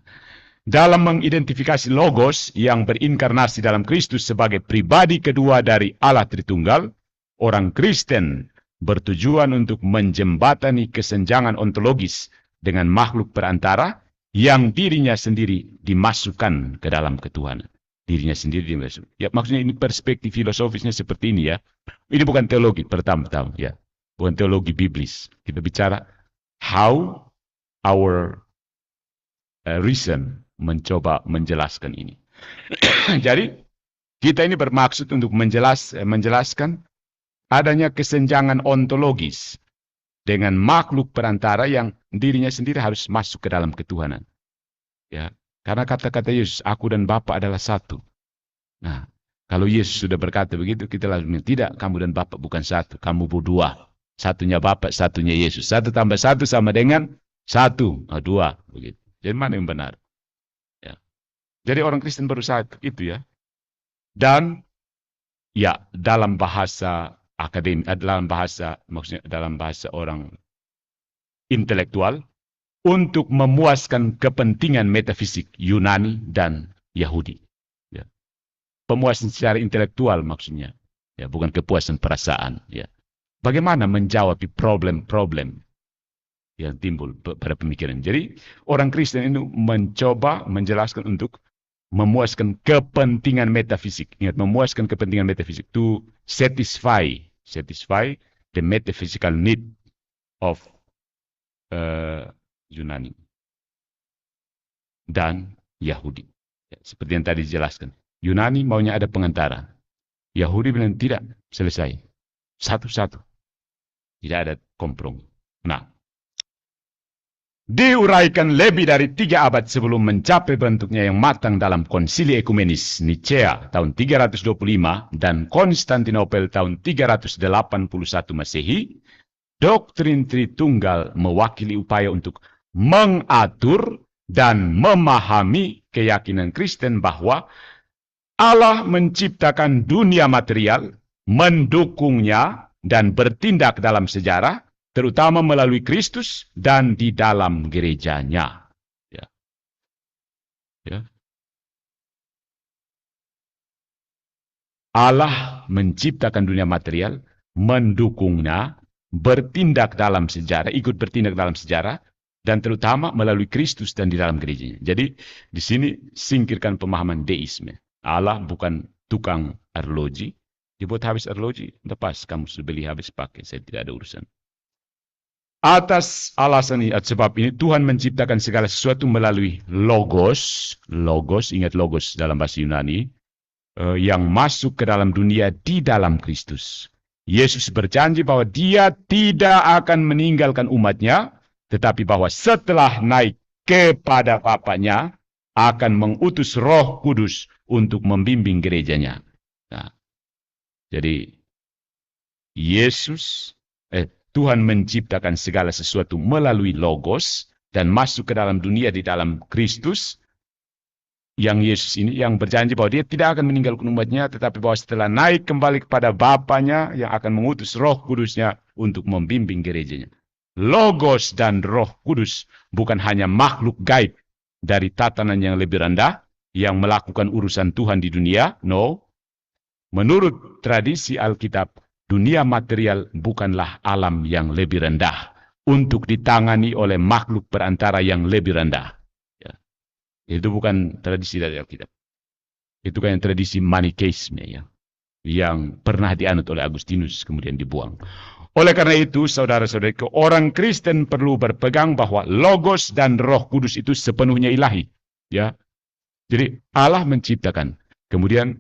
dalam mengidentifikasi logos yang berinkarnasi dalam Kristus sebagai pribadi kedua dari Allah Tritunggal, orang Kristen bertujuan untuk menjembatani kesenjangan ontologis dengan makhluk perantara yang dirinya sendiri dimasukkan ke dalam ketuhanan. Dirinya sendiri dimasukkan. Ya, maksudnya ini perspektif filosofisnya seperti ini ya. Ini bukan teologi pertama-tama ya. Bukan teologi biblis. Kita bicara how our reason mencoba menjelaskan ini. Jadi kita ini bermaksud untuk menjelaskan adanya kesenjangan ontologis dengan makhluk perantara yang dirinya sendiri harus masuk ke dalam ketuhanan. Ya, karena kata-kata Yesus, aku dan Bapa adalah satu. Nah, kalau Yesus sudah berkata begitu, kita langsung tidak, kamu dan Bapa bukan satu, kamu berdua. Satunya Bapa, satunya Yesus. 1 tambah 1 sama dengan 1. Oh, 2. Begitu. Jadi mana yang benar? Ya. Jadi orang Kristen berusaha itu ya. Dan ya, dalam bahasa akademik, maksudnya dalam bahasa orang intelektual, untuk memuaskan kepentingan metafisik Yunani dan Yahudi. Ya. Pemuasan secara intelektual maksudnya, ya, bukan kepuasan perasaan. Ya. Bagaimana menjawab problem-problem yang timbul pada pemikiran. Jadi orang Kristen itu mencoba menjelaskan untuk memuaskan kepentingan metafisik. Ingat, memuaskan kepentingan metafisik. To satisfy the metaphysical need of Yunani dan Yahudi. Ya, seperti yang tadi dijelaskan. Yunani maunya ada pengantara. Yahudi bilang tidak, selesai. Satu-satu. Tidak ada kompromi. Nah, diuraikan lebih dari 3 abad sebelum mencapai bentuknya yang matang dalam Konsili Ekumenis Nicea tahun 325 dan Konstantinopel tahun 381 Masehi, doktrin Tritunggal mewakili upaya untuk mengatur dan memahami keyakinan Kristen bahwa Allah menciptakan dunia material, mendukungnya, dan bertindak dalam sejarah, terutama melalui Kristus dan di dalam gerejanya. Ya. Ya. Allah menciptakan dunia material, mendukungnya, bertindak dalam sejarah, ikut bertindak dalam sejarah, dan terutama melalui Kristus dan di dalam gerejanya. Jadi di sini singkirkan pemahaman deisme. Allah bukan tukang arloji. Dibuat habis arloji, lepas kamu sudah beli habis pakai, saya tidak ada urusan. Atas alasan ini, sebab ini Tuhan menciptakan segala sesuatu melalui logos, ingat logos dalam bahasa Yunani, yang masuk ke dalam dunia di dalam Kristus. Yesus berjanji bahwa dia tidak akan meninggalkan umatnya, tetapi bahwa setelah naik kepada Bapanya, akan mengutus Roh Kudus untuk membimbing gerejanya. Nah, jadi Tuhan menciptakan segala sesuatu melalui logos dan masuk ke dalam dunia di dalam Kristus. Yang Yesus ini yang berjanji bahwa dia tidak akan meninggalkan umatnya, tetapi bahwa setelah naik kembali kepada Bapanya yang akan mengutus Roh Kudusnya untuk membimbing gerejanya. Logos dan Roh Kudus bukan hanya makhluk gaib dari tatanan yang lebih rendah yang melakukan urusan Tuhan di dunia. No. Menurut tradisi Alkitab, dunia material bukanlah alam yang lebih rendah untuk ditangani oleh makhluk perantara yang lebih rendah. Itu bukan tradisi dari Alkitab. Itu kan tradisi Manikeisme ya, yang pernah dianut oleh Agustinus kemudian dibuang. Oleh karena itu, saudara-saudara, orang Kristen perlu berpegang bahwa Logos dan Roh Kudus itu sepenuhnya ilahi. Ya, jadi Allah menciptakan, kemudian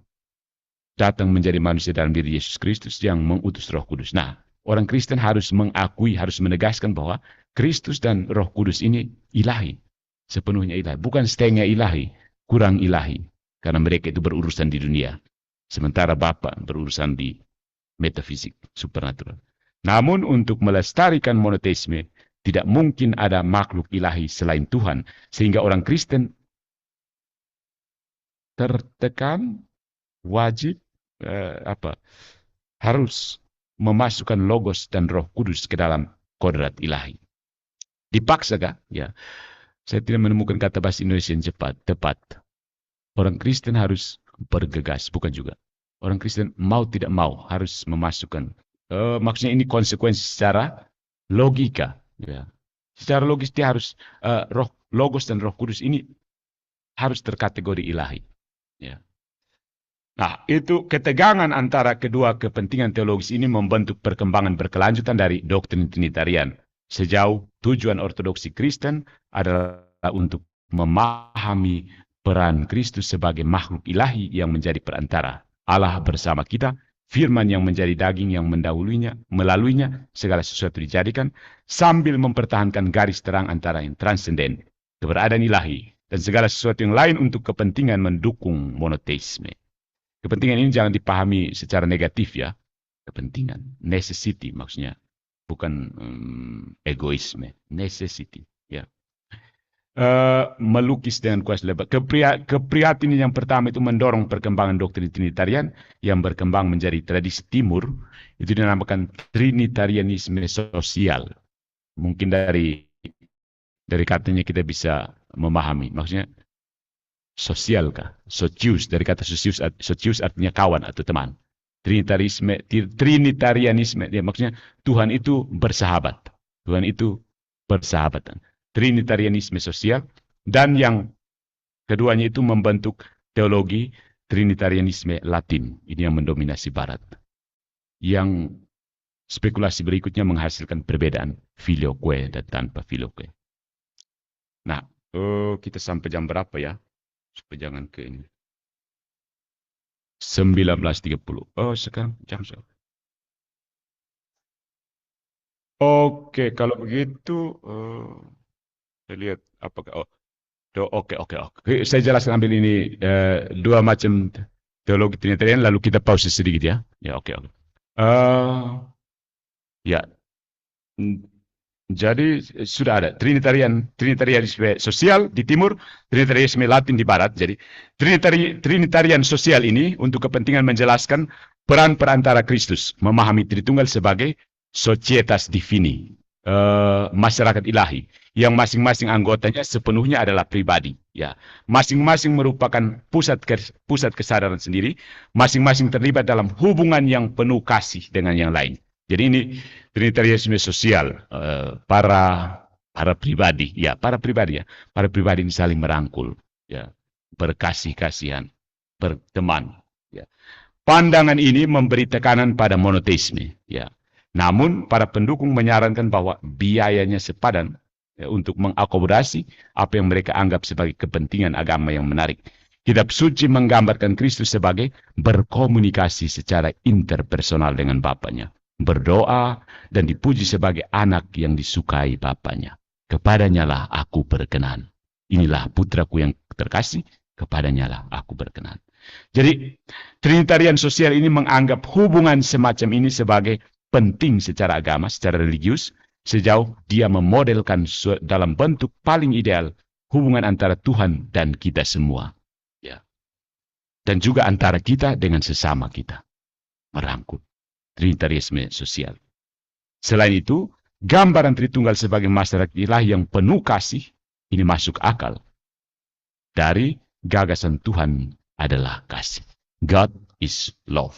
datang menjadi manusia dalam diri Yesus Kristus yang mengutus Roh Kudus. Nah, orang Kristen harus mengakui, harus menegaskan bahwa Kristus dan Roh Kudus ini ilahi. Sepenuhnya ilahi, bukan setengah ilahi, kurang ilahi, karena mereka itu berurusan di dunia, sementara Bapa berurusan di metafisik, supernatural. Namun untuk melestarikan monoteisme, tidak mungkin ada makhluk ilahi selain Tuhan, sehingga orang Kristen tertekan, wajib, harus memasukkan Logos dan Roh Kudus ke dalam kodrat ilahi. Dipaksa kah? Ya. Saya tidak menemukan kata bahasa Indonesia yang tepat. Orang Kristen harus bergegas, bukan juga. Orang Kristen mau tidak mau harus memasukkan. Maksudnya ini konsekuensi secara logika. Ya. Secara logis dia harus, Logos dan Roh Kudus ini harus terkategori ilahi. Ya. Nah, itu ketegangan antara kedua kepentingan teologis ini membentuk perkembangan berkelanjutan dari doktrin Trinitarian. Sejauh tujuan ortodoksi Kristen adalah untuk memahami peran Kristus sebagai makhluk ilahi yang menjadi perantara Allah bersama kita, firman yang menjadi daging yang mendahulunya, melaluinya segala sesuatu dijadikan, sambil mempertahankan garis terang antara yang transenden, keberadaan ilahi, dan segala sesuatu yang lain untuk kepentingan mendukung monoteisme. Kepentingan ini jangan dipahami secara negatif ya, kepentingan, necessity maksudnya. Bukan egoisme, necessity. Ya. Melukis dengan kuas lebar. Keprihatinan yang pertama itu mendorong perkembangan doktrin Trinitarian yang berkembang menjadi tradisi Timur. Itu dinamakan Trinitarianisme sosial. Mungkin dari katanya kita bisa memahami. Maksudnya sosial kah? Socius, dari kata socius artinya kawan atau teman. Trinitarianisme, ya, maksudnya Tuhan itu bersahabat. Tuhan itu bersahabatan. Trinitarianisme sosial, dan yang keduanya itu membentuk teologi Trinitarianisme Latin. Ini yang mendominasi Barat. Yang spekulasi berikutnya menghasilkan perbedaan filioque dan tanpa filioque. Nah, kita sampai jam berapa ya? Supaya jangan ke ini. 19.30. Oh, sekarang jam Oke, kalau begitu, saya lihat apakah, oke, oke, oke. Saya jelaskan ambil ini dua macam teologi Trinitarian, lalu kita pause sedikit ya. Ya, oke, oke. Eh, ya, mm, jadi sudah ada Trinitarianisme sosial di timur, Trinitarianisme Latin di barat. Jadi Trinitarian sosial ini untuk kepentingan menjelaskan peran perantara Kristus, memahami Tritunggal sebagai societas divini, masyarakat ilahi, yang masing-masing anggotanya sepenuhnya adalah pribadi. Ya, masing-masing merupakan pusat kesadaran sendiri, masing-masing terlibat dalam hubungan yang penuh kasih dengan yang lain. Jadi ini Trinitarianisme sosial, para pribadi, ya, para pribadi ya, para pribadi ini saling merangkul, ya, berkasih-kasihan, berteman. Ya. Pandangan ini memberi tekanan pada monoteisme, ya. Namun para pendukung menyarankan bahwa biayanya sepadan ya, untuk mengakomodasi apa yang mereka anggap sebagai kepentingan agama yang menarik. Kitab suci menggambarkan Kristus sebagai berkomunikasi secara interpersonal dengan Bapaknya, berdoa dan dipuji sebagai anak yang disukai Bapaknya. Kepadanya lah aku berkenan. Inilah putraku yang terkasih, kepadanya lah aku berkenan. Jadi Trinitarian sosial ini menganggap hubungan semacam ini sebagai penting secara agama, secara religius, sejauh dia memodelkan dalam bentuk paling ideal hubungan antara Tuhan dan kita semua. Ya. Dan juga antara kita dengan sesama kita. Merangkul. Trinitarianisme sosial. Selain itu, gambaran Tritunggal sebagai masyarakat ilahi yang penuh kasih, ini masuk akal. Dari gagasan Tuhan adalah kasih. God is love.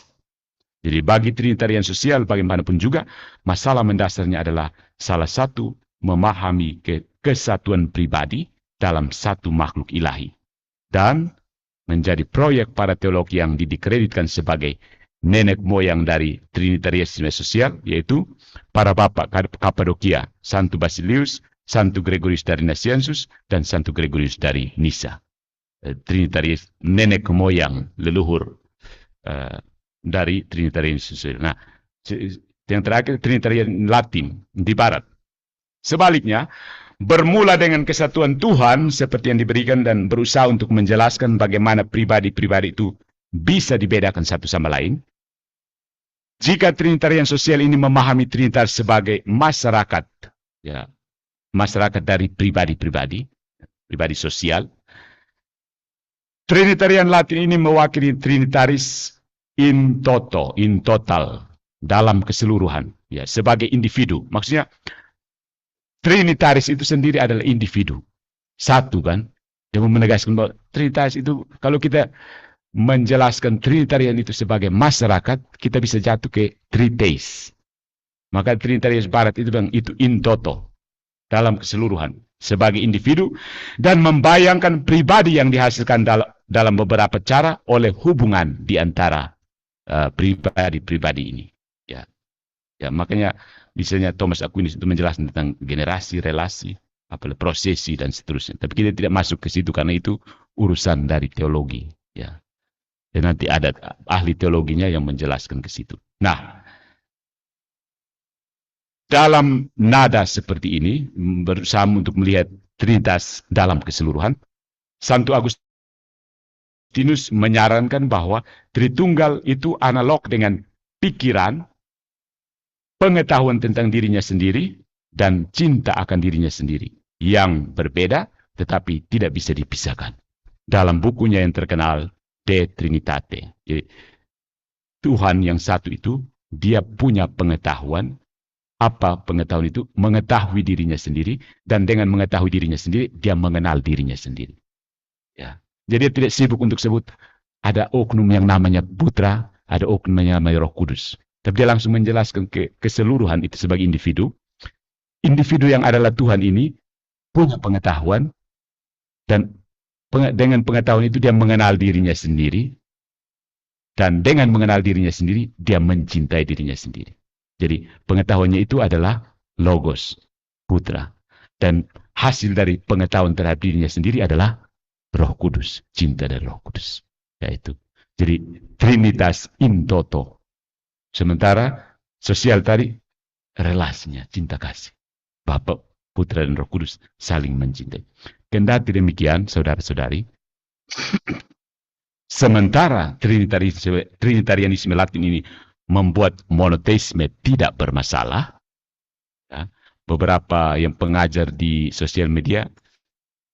Jadi bagi Trinitarian sosial bagaimanapun juga, masalah mendasarnya adalah salah satu memahami kesatuan pribadi dalam satu makhluk ilahi. Dan menjadi proyek para teologi yang dikreditkan sebagai nenek moyang dari Trinitarianisme sosial, yaitu para bapak Kapadokia, Santo Basilius, Santo Gregorius dari Nazianzus, dan Santo Gregorius dari Nisa. Trinitarianis, nenek moyang, leluhur dari Trinitarianisme sosial. Nah, yang terakhir Trinitarian Latin di barat. Sebaliknya, bermula dengan kesatuan Tuhan seperti yang diberikan dan berusaha untuk menjelaskan bagaimana pribadi-pribadi itu bisa dibedakan satu sama lain. Jika Trinitarian sosial ini memahami Trinitas sebagai masyarakat, ya, masyarakat dari pribadi-pribadi, pribadi sosial, Trinitarian Latin ini mewakili Trinitaris in toto, in total, dalam keseluruhan, ya, sebagai individu. Maksudnya, Trinitaris itu sendiri adalah individu. Satu kan, yang menegaskan bahwa Trinitaris itu, kalau kita menjelaskan Trinitarian itu sebagai masyarakat, kita bisa jatuh ke Tritheis. Maka Trinitarian Barat itu bilang itu in toto, dalam keseluruhan, sebagai individu, dan membayangkan pribadi yang dihasilkan dalam beberapa cara oleh hubungan di antara pribadi-pribadi ini. Ya, ya, makanya misalnya Thomas Aquinas itu menjelaskan tentang generasi, relasi, prosesi dan seterusnya. Tapi kita tidak masuk ke situ karena itu urusan dari teologi. Ya. Dan nanti ada ahli teologinya yang menjelaskan ke situ. Nah, dalam nada seperti ini, berusaha untuk melihat Trinitas dalam keseluruhan, Santo Agustinus menyarankan bahwa Tritunggal itu analog dengan pikiran, pengetahuan tentang dirinya sendiri, dan cinta akan dirinya sendiri, yang berbeda tetapi tidak bisa dipisahkan. Dalam bukunya yang terkenal, De Trinitate. Jadi, Tuhan yang satu itu, dia punya pengetahuan. Apa pengetahuan itu? Mengetahui dirinya sendiri, dan dengan mengetahui dirinya sendiri, dia mengenal dirinya sendiri. Ya. Jadi dia tidak sibuk untuk sebut, ada oknum yang namanya Putra, ada oknum yang namanya Roh Kudus. Tapi dia langsung menjelaskan keseluruhan itu sebagai individu. Individu yang adalah Tuhan ini, punya pengetahuan, dan dengan pengetahuan itu dia mengenal dirinya sendiri, dan dengan mengenal dirinya sendiri dia mencintai dirinya sendiri. Jadi pengetahuannya itu adalah logos, putra, dan hasil dari pengetahuan terhadap dirinya sendiri adalah Roh Kudus, cinta dari Roh Kudus. Yaitu jadi Trinitas in toto. Sementara sosial tadi relasinya, cinta kasih. Bapa, Putra, dan Roh Kudus saling mencintai. Kendati demikian, saudara-saudari, sementara Trinitarianisme Latin ini membuat monoteisme tidak bermasalah, ya, beberapa yang pengajar di sosial media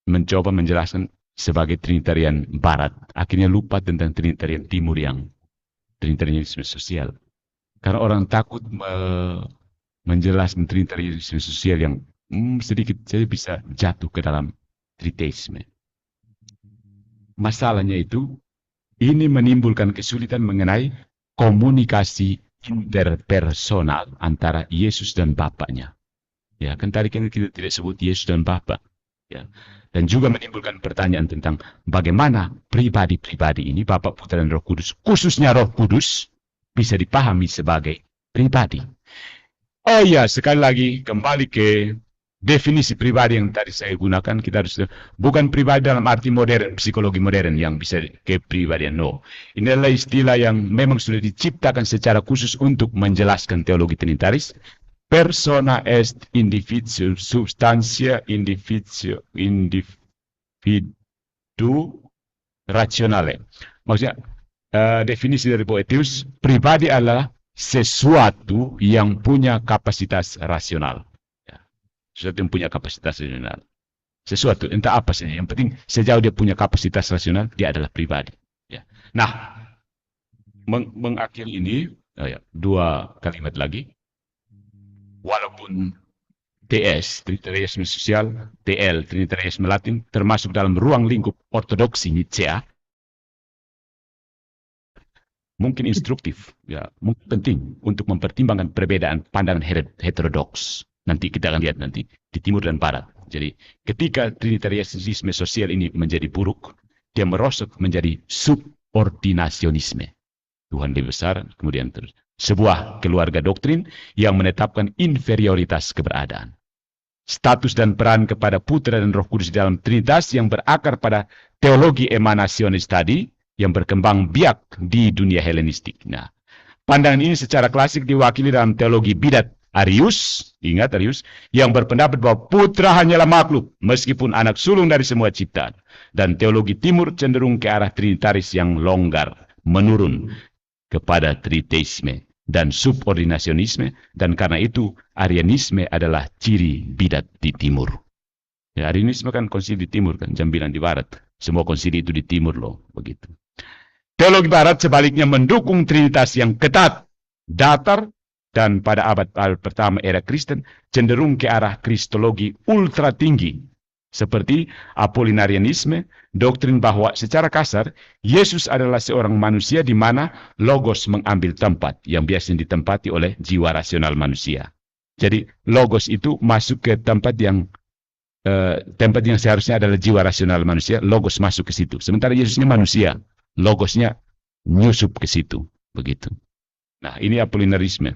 mencoba menjelaskan sebagai Trinitarian Barat. Akhirnya lupa tentang Trinitarian Timur yang Trinitarianisme sosial. Karena orang takut menjelaskan Trinitarianisme sosial yang sedikit saja bisa jatuh ke dalam Triteisme. Masalahnya itu, ini menimbulkan kesulitan mengenai komunikasi interpersonal antara Yesus dan Bapaknya. Ya, kan tadi kan kita tidak sebut Yesus dan Bapa. Ya. Dan juga menimbulkan pertanyaan tentang bagaimana pribadi-pribadi ini, Bapa, Putra, dan Roh Kudus, khususnya Roh Kudus, bisa dipahami sebagai pribadi. Oh iya, sekali lagi kembali ke definisi pribadi yang tadi saya gunakan. Kita harus bukan pribadi dalam arti modern, psikologi modern yang bisa kepribadian. No, ini adalah istilah yang memang sudah diciptakan secara khusus untuk menjelaskan teologi trinitaris. Persona est individu, substantia individu rationale. Maksudnya, definisi dari Boethius, pribadi adalah sesuatu yang punya kapasitas rasional. Ya. Sesuatu yang punya kapasitas rasional. Sesuatu, entah apa saja. Yang penting, sejauh dia punya kapasitas rasional, dia adalah pribadi. Ya. Nah, mengakhiri ini, dua kalimat lagi. Walaupun TS, Trinitarianisme Sosial, TL, Trinitarianisme Latin, termasuk dalam ruang lingkup ortodoksi Nicea, mungkin instruktif, ya, mungkin penting untuk mempertimbangkan perbedaan pandangan heterodoks. Nanti kita akan lihat nanti di timur dan barat. Jadi ketika Trinitarianisme sosial ini menjadi buruk, dia merosot menjadi subordinasionisme. Tuhan lebih besar, kemudian terus. Sebuah keluarga doktrin yang menetapkan inferioritas keberadaan. Status dan peran kepada Putra dan Roh Kudus dalam Trinitas yang berakar pada teologi emanasionis tadi, yang berkembang biak di dunia Helenistik. Nah, pandangan ini secara klasik diwakili dalam teologi bidat Arius, ingat Arius, yang berpendapat bahwa putra hanyalah makhluk, meskipun anak sulung dari semua ciptaan. Dan teologi timur cenderung ke arah trinitaris yang longgar, menurun kepada triteisme dan subordinasionisme, dan karena itu Arianisme adalah ciri bidat di timur. Ya, Arianisme kan konsili di timur, kan jambilan di barat. Semua konsili itu di timur loh, begitu. Teologi barat sebaliknya mendukung trinitas yang ketat, datar, dan pada abad pertama era Kristen cenderung ke arah kristologi ultra tinggi, seperti Apollinarianisme, doktrin bahwa secara kasar Yesus adalah seorang manusia di mana logos mengambil tempat yang biasanya ditempati oleh jiwa rasional manusia. Jadi logos itu masuk ke tempat yang seharusnya adalah jiwa rasional manusia, logos masuk ke situ. Sementara Yesusnya manusia, logosnya nyusup ke situ, begitu. Nah, ini Apollinarisme.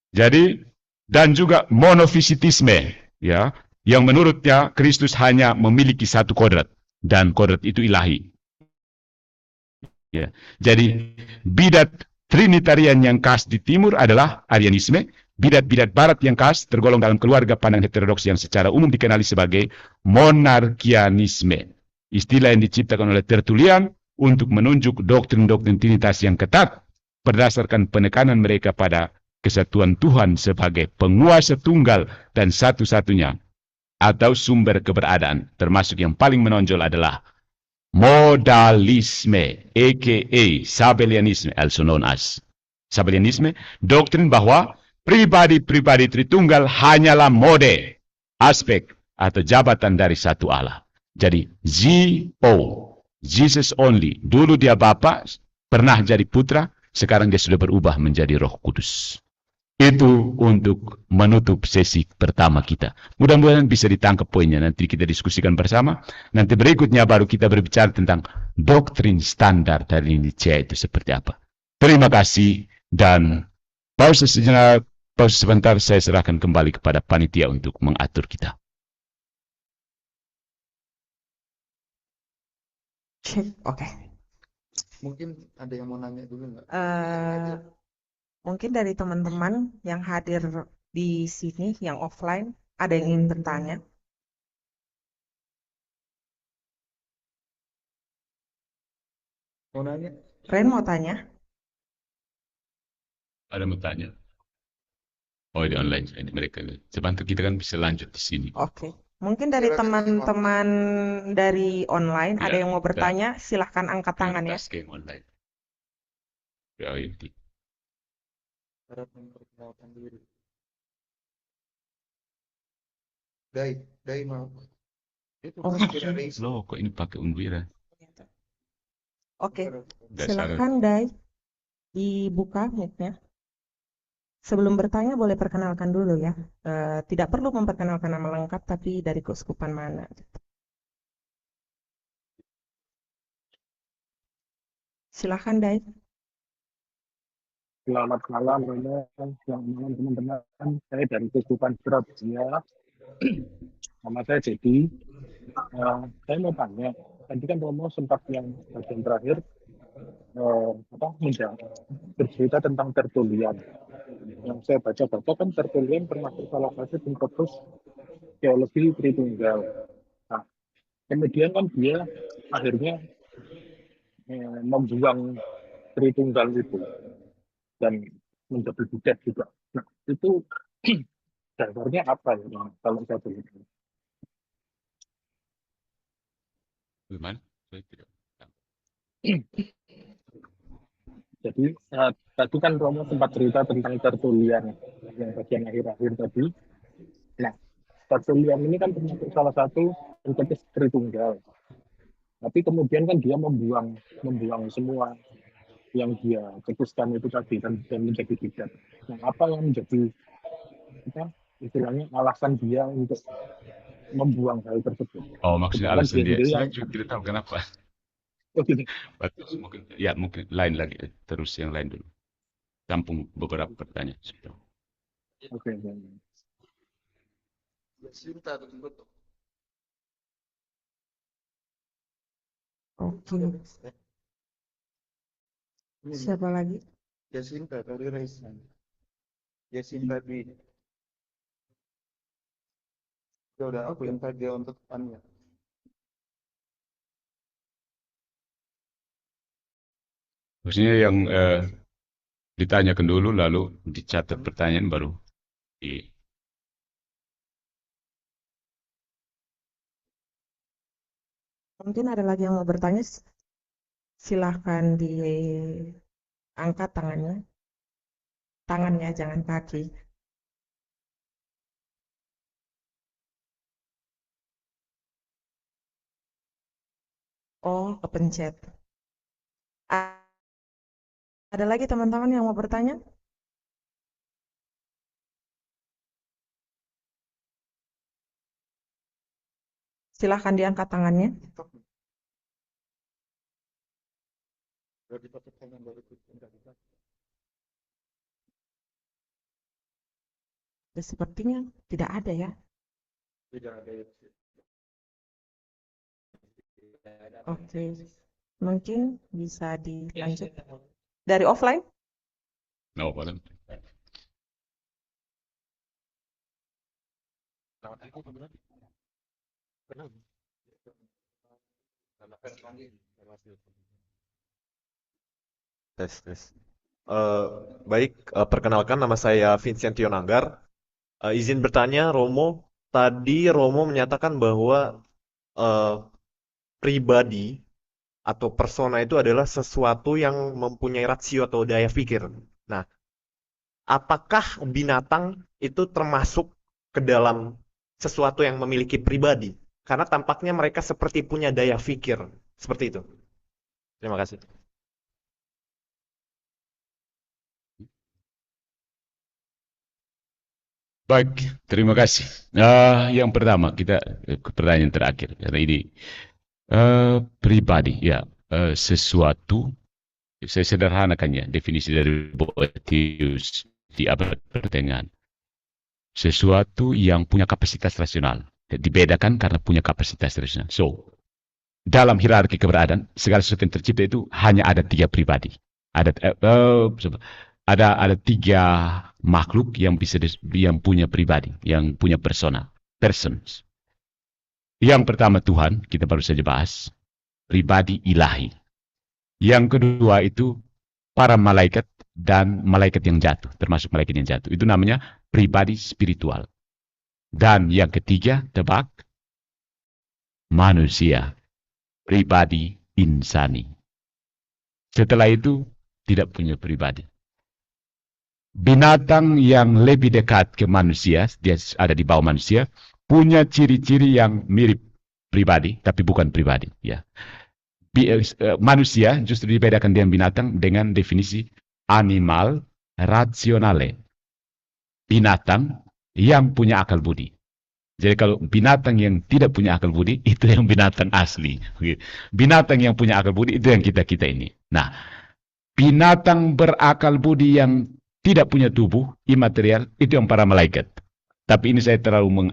Jadi, dan juga monofisitisme, ya, yang menurutnya Kristus hanya memiliki satu kodrat, dan kodrat itu ilahi. Ya. Jadi, bidat Trinitarian yang khas di timur adalah Arianisme, bidat-bidat barat yang khas tergolong dalam keluarga pandang heterodoks yang secara umum dikenali sebagai monarkianisme. Istilah yang diciptakan oleh Tertullian untuk menunjuk doktrin-doktrin Trinitas yang ketat berdasarkan penekanan mereka pada kesatuan Tuhan sebagai penguasa tunggal dan satu-satunya atau sumber keberadaan, termasuk yang paling menonjol adalah modalisme, aka Sabellianisme, also known as Sabellianisme, doktrin bahwa pribadi-pribadi Tritunggal hanyalah mode, aspek, atau jabatan dari satu Allah. Jadi, Z-O, Jesus only. Dulu dia Bapa, pernah jadi putra, sekarang dia sudah berubah menjadi Roh Kudus. Itu untuk menutup sesi pertama kita. Mudah-mudahan bisa ditangkap poinnya. Nanti kita diskusikan bersama. Nanti berikutnya baru kita berbicara tentang doktrin standar dari Nicea itu seperti apa. Terima kasih dan pause sejenak. Pause sebentar, saya serahkan kembali kepada panitia untuk mengatur kita. Oke. Mungkin ada yang mau nanya dulu nggak? Mungkin dari teman-teman yang hadir di sini yang offline ada yang ingin bertanya? Mau nanya? Ren mau tanya? Ada mau tanya? Oh, di online ini mereka. Sebentar kita kan bisa lanjut di sini. Oke. Mungkin dari Silakan semua. teman-teman dari online ada Ya, yang mau kita bertanya, silahkan angkat tangan ya. prioritas game online. Priority. Harap memperkenalkan diri. Dai mau. Itu Oh. dari Loh, kok ini pakai Unwira? Oke, Nggak salah. silahkan Dai dibuka mic-nya. Sebelum bertanya boleh perkenalkan dulu ya. Tidak perlu memperkenalkan nama lengkap, tapi dari keuskupan mana. Silahkan Dai. Selamat malam, Romo. Selamat malam, teman-teman. Saya dari Keuskupan Surabaya. Nama saya Jadi. Saya mau tanya, tadi kan Romo sempat yang bagian terakhir bercerita tentang Tertullian. Yang saya baca-baca kan Tertullian termasuk salah satu pencetus teologi Tritunggal. Nah, kemudian kan dia akhirnya membuang Tritunggal itu dan menjadi budak juga. Nah, itu dasarnya apa ya kalau saya boleh tahu? Gimana? Saya tidak. Jadi tadi kan Romo sempat cerita tentang Tertullian yang bagian akhir-akhir tadi. Nah, Tertullian ini kan termasuk salah satu pencetus Tritunggal. Tapi kemudian kan dia membuang semua yang dia cetuskan itu tadi dan menjadi budak. Nah, apa yang menjadi istilahnya alasan dia untuk membuang hal tersebut? Oh, maksudnya Sedangkan alasan dia. dia Saya yang juga tidak tahu kenapa. Oke. Bagus, mungkin, ya mungkin lain lagi. Terus yang lain dulu. Tampung beberapa pertanyaan. Oke. Cinta tersebut. Oke. Siapa lagi? Jacinta dari Raisan. Jacinta di. Ya udah aku invite dia untuk tanya. Maksudnya yang ditanyakan dulu lalu dicatat pertanyaan baru di. Mungkin ada lagi yang mau bertanya, silahkan diangkat tangannya. Tangannya, jangan kaki. Oh, kepencet. Ada lagi teman-teman yang mau bertanya? Silahkan diangkat tangannya. Sepertinya tidak ada ya. Tidak ada ya. Oke, mungkin bisa dilanjut dari offline. No problem. Tes. Baik, perkenalkan nama saya Vincentio Nanggar. Izin bertanya, Romo. Tadi Romo menyatakan bahwa pribadi atau persona itu adalah sesuatu yang mempunyai rasio atau daya pikir. Nah, apakah binatang itu termasuk ke dalam sesuatu yang memiliki pribadi? Karena tampaknya mereka seperti punya daya pikir. Seperti itu. Terima kasih. Baik, terima kasih. Yang pertama kita pertanyaan terakhir karena ini pribadi ya sesuatu. Saya sederhanakannya definisi dari Boethius di abad pertengahan. Sesuatu yang punya kapasitas rasional. Dibedakan karena punya kapasitas rasional. So, dalam hierarki keberadaan, segala sesuatu yang tercipta itu hanya ada 3 pribadi. ada tiga makhluk yang yang punya pribadi, yang punya persons. Yang pertama Tuhan, kita baru saja bahas, pribadi ilahi. Yang kedua itu para malaikat dan malaikat yang jatuh, termasuk malaikat yang jatuh. Itu namanya pribadi spiritual. Dan yang ketiga, tebak, manusia, pribadi insani. Setelah itu, tidak punya pribadi. Binatang yang lebih dekat ke manusia, dia ada di bawah manusia, punya ciri-ciri yang mirip pribadi, tapi bukan pribadi. Ya. Manusia justru dibedakan dengan binatang dengan definisi animal rationale. Binatang yang punya akal budi. Jadi kalau binatang yang tidak punya akal budi, itu yang binatang asli. Binatang yang punya akal budi, itu yang kita ini. Nah, binatang berakal budi yang tidak punya tubuh, imaterial, itu yang para malaikat. Tapi ini saya terlalu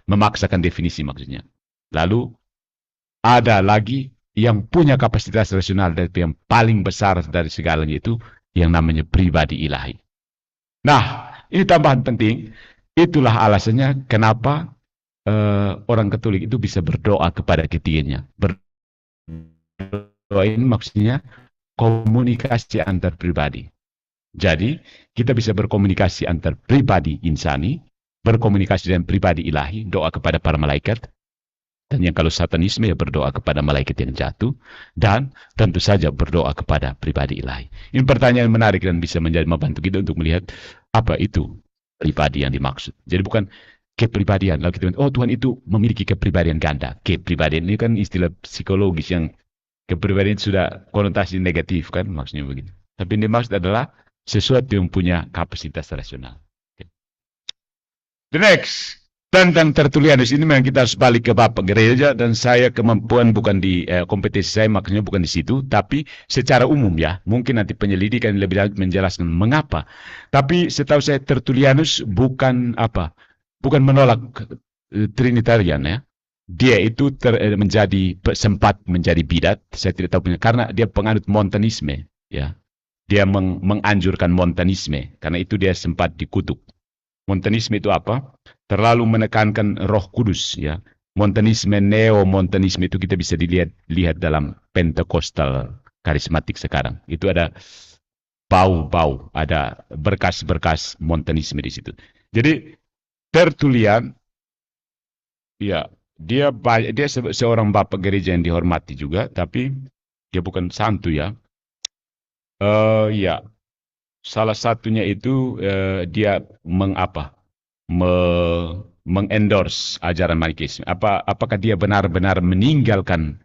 memaksakan definisi maksudnya. Lalu, ada lagi yang punya kapasitas rasional, dan yang paling besar dari segalanya itu, yang namanya pribadi ilahi. Nah, ini tambahan penting. Itulah alasannya kenapa orang Katolik itu bisa berdoa kepada ketiganya. Berdoa ini maksudnya komunikasi antar pribadi. Jadi, kita bisa berkomunikasi antar pribadi insani, berkomunikasi dengan pribadi ilahi, doa kepada para malaikat, dan yang kalau satanisme ya berdoa kepada malaikat yang jatuh, dan tentu saja berdoa kepada pribadi ilahi. Ini pertanyaan menarik dan bisa membantu kita untuk melihat apa itu pribadi yang dimaksud. Jadi bukan kepribadian. Lalu kita bilang, oh Tuhan itu memiliki kepribadian ganda. Kepribadian ini kan istilah psikologis yang kepribadian sudah konotasi negatif kan, maksudnya begitu. Tapi yang dimaksud adalah sesuatu yang punya kapasitas rasional. Okay. The next, tentang Tertullianus ini memang kita harus balik ke Bapak Gereja, dan saya kemampuan bukan di kompetisi saya, makanya bukan di situ, tapi secara umum ya, mungkin nanti penyelidikan lebih lanjut menjelaskan mengapa. Tapi setahu saya Tertullianus bukan menolak Trinitarian ya. Dia itu sempat menjadi bidat, saya tidak tahu karena dia penganut Montanisme ya. Dia menganjurkan Montanisme, karena itu dia sempat dikutuk. Montanisme itu apa? Terlalu menekankan Roh Kudus ya. Montanisme, neo-montanisme itu kita bisa lihat dalam Pentekostal karismatik sekarang. Itu ada bau-bau, ada berkas-berkas Montanisme di situ. Jadi Tertullian ya, dia seorang bapak gereja yang dihormati juga, tapi dia bukan santu ya. Ya, salah satunya itu dia mengendorse ajaran Manichaeisme. Apakah dia benar-benar meninggalkan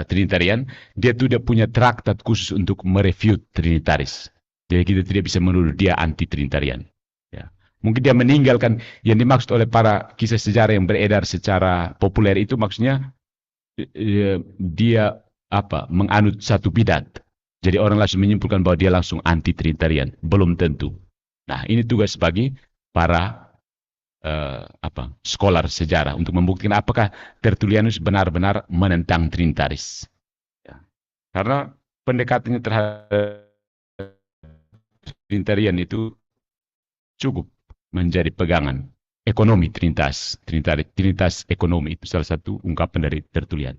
Trinitarian? Dia tidak punya traktat khusus untuk merefute Trinitaris. Jadi kita tidak bisa menuduh dia anti-Trinitarian. Ya. Mungkin dia meninggalkan yang dimaksud oleh para kisah sejarah yang beredar secara populer itu maksudnya dia menganut satu bidat. Jadi orang langsung menyimpulkan bahwa dia langsung anti-Trinitarian. Belum tentu. Nah, ini tugas bagi para skolar sejarah untuk membuktikan apakah Tertullianus benar-benar menentang Trinitaris. Ya. Karena pendekatannya terhadap Trinitarian itu cukup menjadi pegangan. Ekonomi Trinitas ekonomi itu salah satu ungkapan dari Tertullian.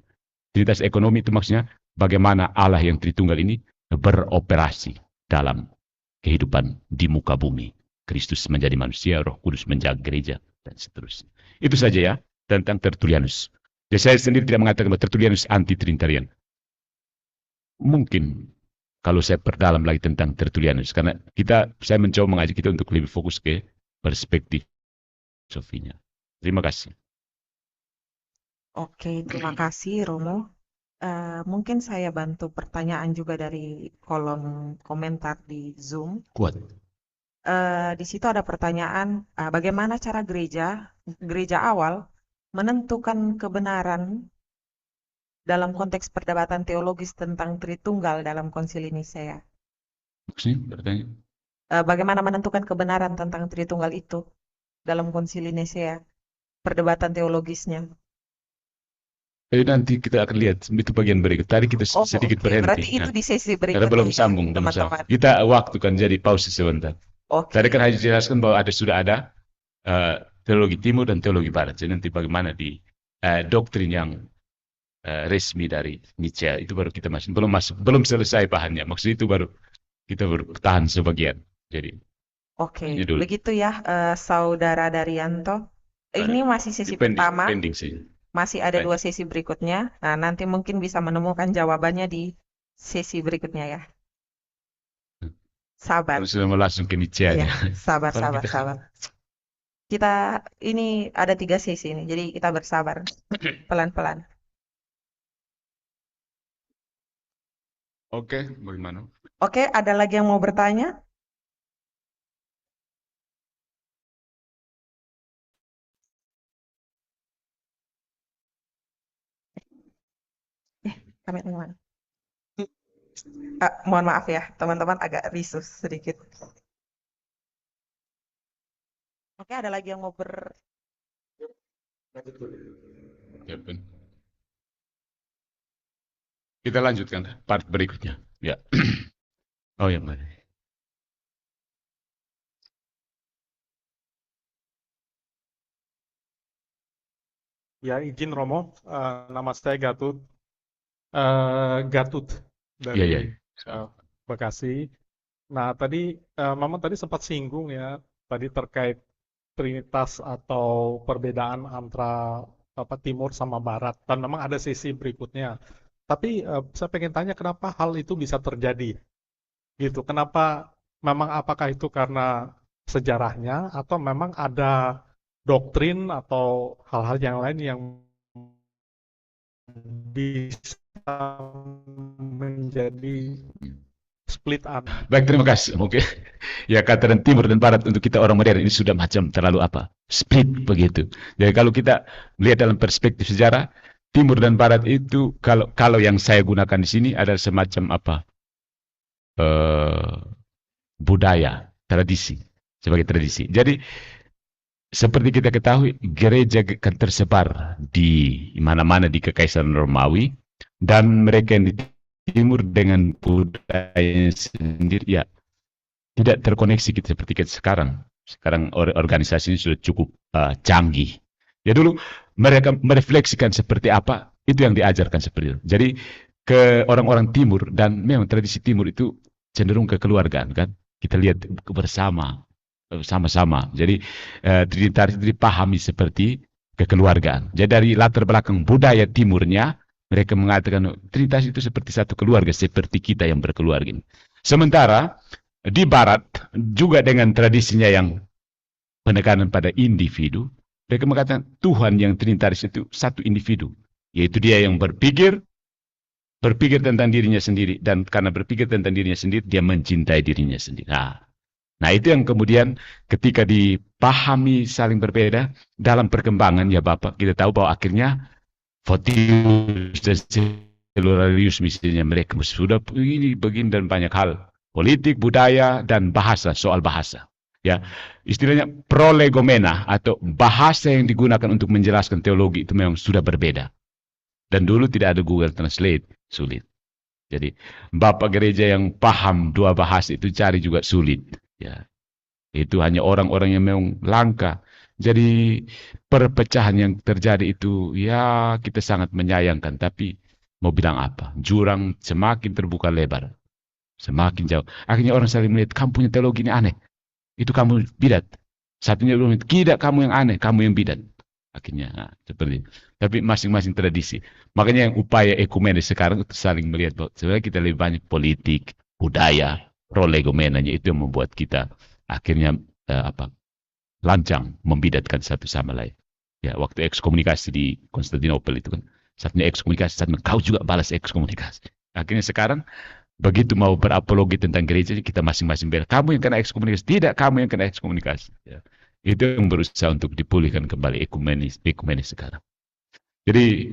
Trinitas ekonomi itu maksudnya bagaimana Allah yang Tritunggal ini beroperasi dalam kehidupan di muka bumi. Kristus menjadi manusia, Roh Kudus menjaga gereja, dan seterusnya. Itu saja ya tentang Tertullianus. Jadi saya sendiri tidak mengatakan bahwa Tertullianus anti-Trinitarian. Mungkin kalau saya perdalam lagi tentang Tertullianus, karena saya mencoba mengajak kita untuk lebih fokus ke perspektif filosofinya. Terima kasih. Oke, terima kasih Romo. Mungkin saya bantu pertanyaan juga dari kolom komentar di Zoom. Kuat. Di situ ada pertanyaan, bagaimana cara gereja awal menentukan kebenaran dalam konteks perdebatan teologis tentang Tritunggal dalam Konsili Nisea? Maksudnya bertanya? Bagaimana menentukan kebenaran tentang Tritunggal itu dalam Konsili Nisea, perdebatan teologisnya? Nanti kita akan lihat itu bagian berikut. Tadi kita Oh, sedikit oke. Berarti berhenti. itu Nah, di sesi karena berikutnya belum ya, sambung, belum sambung. teman-teman. Kita waktu kan jadi pause sebentar. Tadi Oke. kan hanya dijelaskan bahwa sudah ada teologi timur dan teologi barat. Jadi nanti bagaimana di doktrin yang resmi dari Nietzsche itu baru kita belum selesai bahannya. Maksud itu baru kita bertahan sebagian. Jadi Oke, ini dulu. begitu ya, Saudara Daryanto. Ini masih sesi pertama, pending sih. masih ada Baik. 2 sesi berikutnya. Nah, nanti mungkin bisa menemukan jawabannya di sesi berikutnya ya. Sabar. Kalau sudah mau langsung ke Nietzsche Iya, aja. sabar, Padahal sabar, kita- sabar. Kita ini ada 3 sesi ini, jadi kita bersabar pelan-pelan. Oke, bagaimana? Oke, ada lagi yang mau bertanya? Kameranya mana? Mohon maaf ya, teman-teman agak risus sedikit. Oke, ada lagi yang mau Ya, Ben. Kita lanjutkan part berikutnya. Ya. Oh yang mana? Ya, izin Romo, nama saya Gatut, Gatut dari Iya, iya. Bekasi. Nah, tadi Mama tadi sempat singgung ya, tadi terkait trinitas atau perbedaan antara timur sama barat, dan memang ada sisi berikutnya. Tapi saya pengen tanya kenapa hal itu bisa terjadi, gitu? Kenapa? Memang apakah itu karena sejarahnya atau memang ada doktrin atau hal-hal yang lain yang bisa menjadi split up? Baik, terima kasih. Mungkin ya kata dan timur dan barat untuk kita orang modern ini sudah macam terlalu apa? Split begitu. Jadi kalau kita melihat dalam perspektif sejarah, timur dan barat itu kalau yang saya gunakan di sini adalah semacam apa? Budaya, tradisi, sebagai tradisi. Jadi seperti kita ketahui, gereja kan tersebar di mana-mana di Kekaisaran Romawi, dan mereka yang di timur dengan budayanya sendiri ya tidak terkoneksi kita seperti kita sekarang. Sekarang organisasi ini sudah cukup canggih. Ya dulu mereka merefleksikan seperti apa, itu yang diajarkan seperti itu. Jadi ke orang-orang timur, dan memang tradisi timur itu cenderung kekeluargaan kan. Kita lihat bersama, sama-sama. Jadi Trinitaris itu dipahami seperti kekeluargaan. Jadi dari latar belakang budaya timurnya, mereka mengatakan Trinitas itu seperti satu keluarga, seperti kita yang berkeluarga ini. Sementara di barat juga dengan tradisinya yang penekanan pada individu, mereka mengatakan Tuhan yang Trinitaris itu satu individu, yaitu dia yang berpikir tentang dirinya sendiri, dan karena berpikir tentang dirinya sendiri, dia mencintai dirinya sendiri. Nah itu yang kemudian ketika dipahami saling berbeda dalam perkembangan ya Bapak, kita tahu bahwa akhirnya Photius dan Silurius misalnya mereka sudah begini dan banyak hal, politik, budaya, dan bahasa, soal bahasa. Ya, istilahnya prolegomena atau bahasa yang digunakan untuk menjelaskan teologi itu memang sudah berbeda. Dan dulu tidak ada Google Translate, sulit. Jadi Bapak gereja yang paham dua bahasa itu cari juga sulit. Ya, itu hanya orang-orang yang memang langka. Jadi perpecahan yang terjadi itu ya kita sangat menyayangkan. Tapi mau bilang apa? Jurang semakin terbuka lebar, semakin jauh. Akhirnya orang saling melihat kamu punya teologi ini aneh. Itu kamu bidat. Satunya belum, tidak kamu yang aneh, kamu yang bidat. Akhirnya seperti itu. Tapi masing-masing tradisi. Makanya yang upaya ekumenis sekarang itu saling melihat bahwa sebenarnya kita lebih banyak politik, budaya, prolegomenanya itu yang membuat kita akhirnya lancang membidatkan satu sama lain. Ya, waktu ekskomunikasi di Konstantinopel itu kan satunya ekskomunikasi, satunya kau juga balas ekskomunikasi. Akhirnya sekarang begitu mau berapologi tentang gereja, kita masing-masing bela. Kamu yang kena ekskomunikasi, tidak kamu yang kena ekskomunikasi. Ya. Itu yang berusaha untuk dipulihkan kembali ekumenis sekarang. Jadi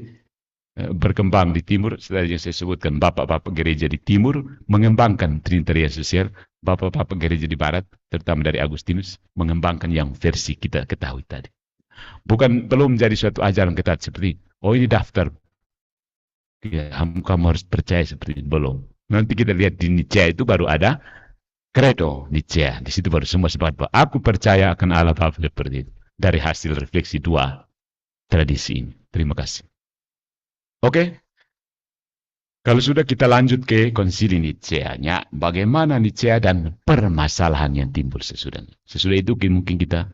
berkembang di timur, setelah yang saya sebutkan, bapak-bapak gereja di timur mengembangkan Trinitarian sosial, bapak-bapak gereja di barat, terutama dari Agustinus, mengembangkan yang versi kita ketahui tadi. Belum jadi suatu ajaran ketat seperti, oh ini daftar Ya, kamu harus percaya seperti itu. Belum. Nanti kita lihat di Nietzsche itu baru ada credo Nietzsche. Di situ baru semua sepakat bahwa aku percaya akan Allah Bapa seperti itu. Dari hasil refleksi dua tradisi ini. Terima kasih. Oke. Kalau sudah kita lanjut ke konsili Nicea-nya, bagaimana Nicea dan permasalahan yang timbul sesudahnya. Sesudah itu mungkin kita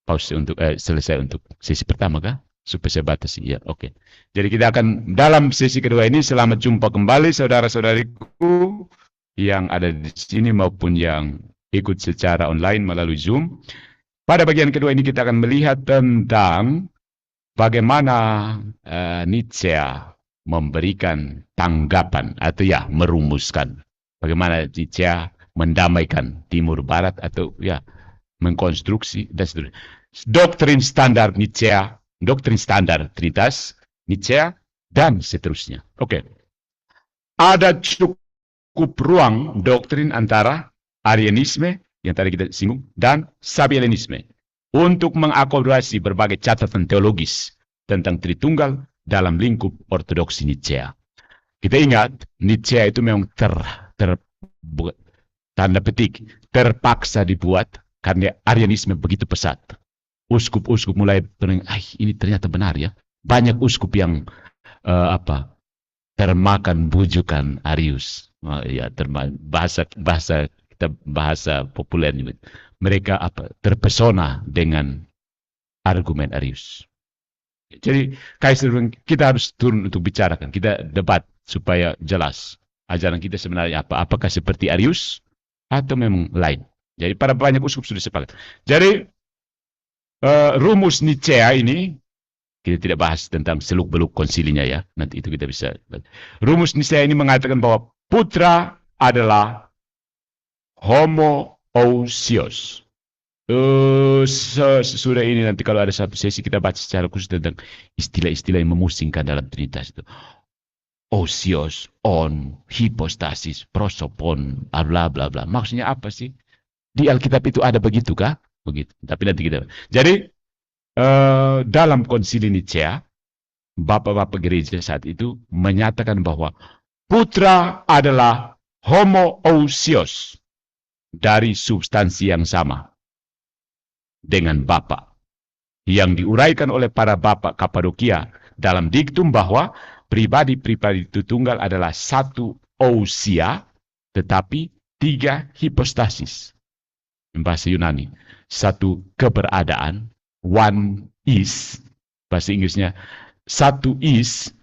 pause untuk selesai untuk sesi pertama kah? Supaya saya batasi. Ya, oke. Jadi kita akan dalam sesi kedua ini selamat jumpa kembali saudara-saudariku yang ada di sini maupun yang ikut secara online melalui Zoom. Pada bagian kedua ini kita akan melihat tentang bagaimana Nietzsche memberikan tanggapan atau ya merumuskan bagaimana Nietzsche mendamaikan Timur Barat atau ya mengkonstruksi dan seterusnya. Doktrin standar Nietzsche, doktrin standar Trinitas Nietzsche dan seterusnya. Oke. Ada cukup ruang doktrin antara Arianisme yang tadi kita singgung dan Sabellianisme untuk mengakomodasi berbagai catatan teologis tentang Tritunggal dalam lingkup ortodoksi Nietzsche. Kita ingat, Nietzsche itu memang tanda petik terpaksa dibuat karena Arianisme begitu pesat. Uskup-uskup mulai ini ternyata benar ya. Banyak uskup yang termakan bujukan Arius. Ya, bahasa populer mereka terpesona dengan argumen Arius. Jadi Kaiser kita harus turun untuk bicarakan, kita debat supaya jelas ajaran kita sebenarnya apa, apakah seperti Arius atau memang lain. Jadi para banyak uskup sudah sepakat. Jadi rumus Nietzsche ini kita tidak bahas tentang seluk-beluk konsilinya ya, nanti itu kita bisa. Rumus Nietzsche ini mengatakan bahwa putra adalah homoousios. Sesudah ini nanti kalau ada satu sesi kita baca secara khusus tentang istilah-istilah yang memusingkan dalam Trinitas itu. Osios, on, hipostasis, prosopon, bla bla bla. Maksudnya apa sih? Di Alkitab itu ada begitu kah? Begitu. Tapi nanti kita. Jadi dalam konsili Nicea, bapak-bapak gereja saat itu menyatakan bahwa putra adalah homoousios dari substansi yang sama dengan Bapa, yang diuraikan oleh para Bapak Kapadokia dalam diktum bahwa pribadi-pribadi itu tunggal adalah satu ousia, tetapi tiga hipostasis. Bahasa Yunani, satu keberadaan, one is, bahasa Inggrisnya, satu is,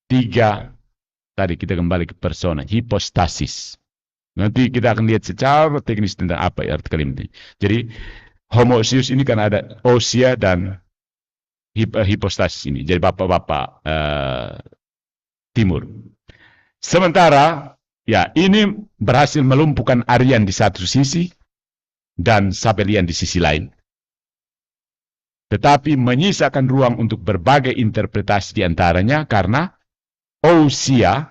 tiga, tadi kita kembali ke persona, hipostasis. Nanti kita akan lihat secara teknis tentang apa arti kalimat ini. Jadi, homoousios ini kan ada ousia dan hipostasis ini. Jadi bapak-bapak timur. Sementara ya ini berhasil melumpuhkan Arian di satu sisi dan Sabellian di sisi lain. Tetapi menyisakan ruang untuk berbagai interpretasi di antaranya karena ousia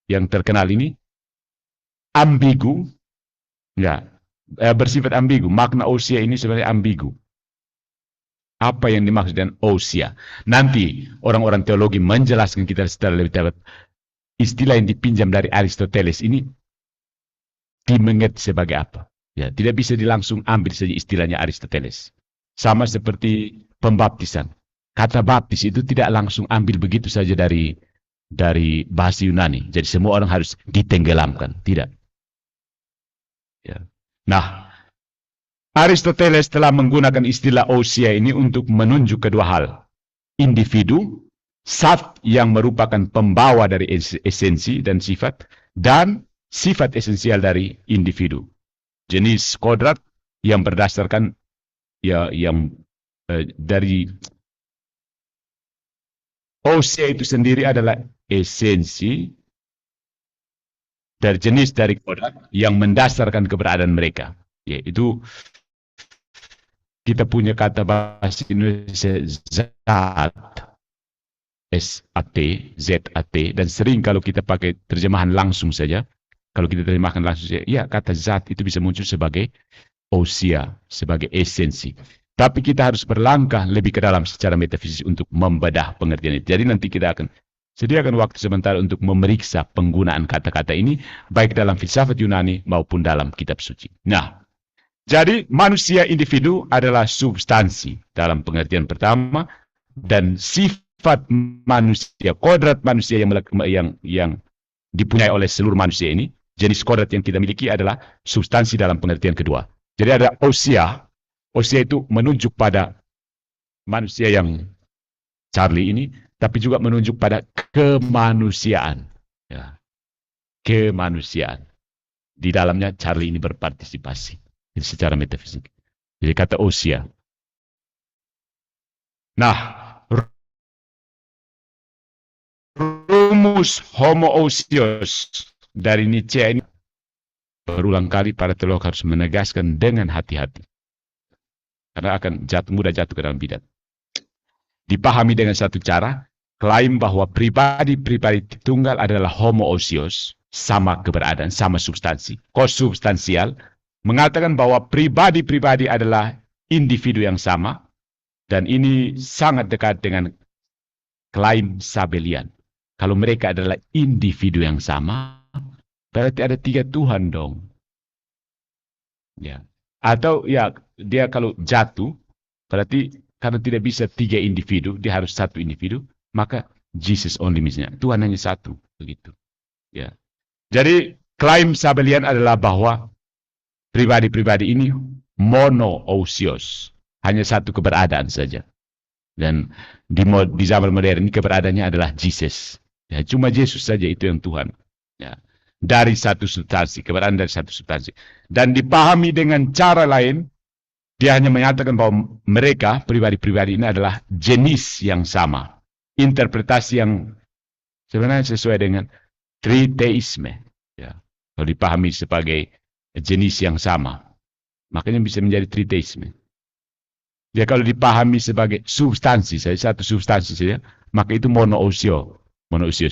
yang terkenal ini ambigu, ya, bersifat ambigu. Makna ousia ini sebenarnya ambigu. Apa yang dimaksud dengan ousia? Nanti orang-orang teologi menjelaskan kita secara lebih tepat. Istilah yang dipinjam dari Aristoteles ini dimengerti sebagai apa? Ya, tidak bisa langsung ambil saja istilahnya Aristoteles. Sama seperti pembaptisan. Kata baptis itu tidak langsung ambil begitu saja dari bahasa Yunani. Jadi semua orang harus ditenggelamkan. Tidak. Ya. Nah, Aristoteles telah menggunakan istilah ousia ini untuk menunjuk kedua hal. Individu, zat yang merupakan pembawa dari esensi dan sifat, dan sifat esensial dari individu. Jenis kodrat yang berdasarkan dari ousia itu sendiri adalah esensi dari jenis dari kodrat yang mendasarkan keberadaan mereka. Yaitu kita punya kata bahasa Indonesia zat, S-A-T, Z-A-T, dan sering kalau kita pakai terjemahan langsung saja, kalau kita terjemahkan langsung saja, ya kata zat itu bisa muncul sebagai ousia, sebagai esensi. Tapi kita harus berlangkah lebih ke dalam secara metafisik untuk membedah pengertian itu. Jadi nanti kita akan Sediakan waktu sebentar untuk memeriksa penggunaan kata-kata ini, baik dalam filsafat Yunani maupun dalam kitab suci. Nah, jadi manusia individu adalah substansi dalam pengertian pertama, dan sifat manusia, kodrat manusia yang dipunyai oleh seluruh manusia ini, jenis kodrat yang kita miliki adalah substansi dalam pengertian kedua. Jadi ada ousia. Ousia itu menunjuk pada manusia yang Charlie ini, tapi juga menunjuk pada kemanusiaan. Ya. Kemanusiaan. Di dalamnya Charlie ini berpartisipasi. Jadi secara metafisik. Jadi kata ousia. Nah, rumus homoousios dari Nietzsche ini berulang kali para teolog harus menegaskan dengan hati-hati. Karena akan mudah jatuh ke dalam bidat. Dipahami dengan satu cara, klaim bahwa pribadi-pribadi tunggal adalah homoousios, sama keberadaan, sama substansi, konsubstansial, mengatakan bahwa pribadi-pribadi adalah individu yang sama, dan ini sangat dekat dengan klaim Sabelian. Kalau mereka adalah individu yang sama, berarti ada 3 Tuhan dong. Ya. Atau ya, dia kalau jatuh, berarti karena tidak bisa 3 individu, dia harus 1 individu, maka Jesus only misalnya. Tuhan hanya 1, begitu. Ya. Jadi klaim Sabelian adalah bahwa pribadi-pribadi ini monoousios, hanya 1 keberadaan saja. Dan di zaman modern ini keberadaannya adalah Jesus. Ya, cuma Yesus saja itu yang Tuhan. Ya. Dari 1 substansi, keberadaan dari 1 substansi. Dan dipahami dengan cara lain, dia hanya menyatakan bahwa mereka, pribadi-pribadi ini adalah jenis yang sama. Interpretasi yang sebenarnya sesuai dengan triteisme. Ya. Kalau dipahami sebagai jenis yang sama, makanya bisa menjadi triteisme. Ya, kalau dipahami sebagai substansi saja, 1 substansi saja, maka itu monoousios.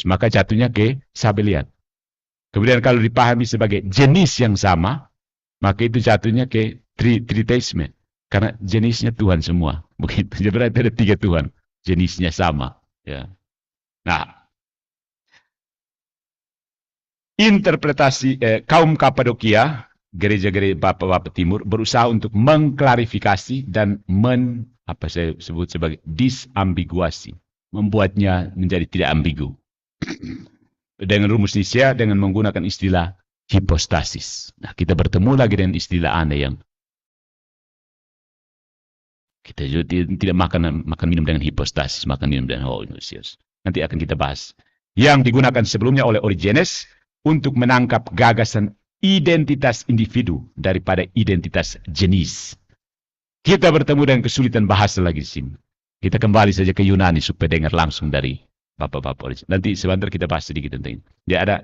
Maka jatuhnya ke Sabelian. Kemudian kalau dipahami sebagai jenis yang sama, maka itu jatuhnya ke triteisme. Karena jenisnya Tuhan semua. Begitu. Jadi berarti ada 3 Tuhan. Jenisnya sama. Ya. Nah, interpretasi kaum Kapadokia, gereja-gereja Bapak-Bapak Timur, berusaha untuk mengklarifikasi dan saya sebut sebagai disambiguasi. Membuatnya menjadi tidak ambigu. Dengan rumus Nietzsche, dengan menggunakan istilah hipostasis. Nah, kita bertemu lagi dengan istilah aneh yang kita juga tidak makan minum dengan hipostasis, makan minum dengan homoousios. Nanti akan kita bahas. Yang digunakan sebelumnya oleh Origenes untuk menangkap gagasan identitas individu daripada identitas jenis. Kita bertemu dengan kesulitan bahasa lagi di sini. Kita kembali saja ke Yunani supaya dengar langsung dari Bapak-Bapak Origenes. Nanti sebentar kita bahas sedikit tentang ini. Dia ada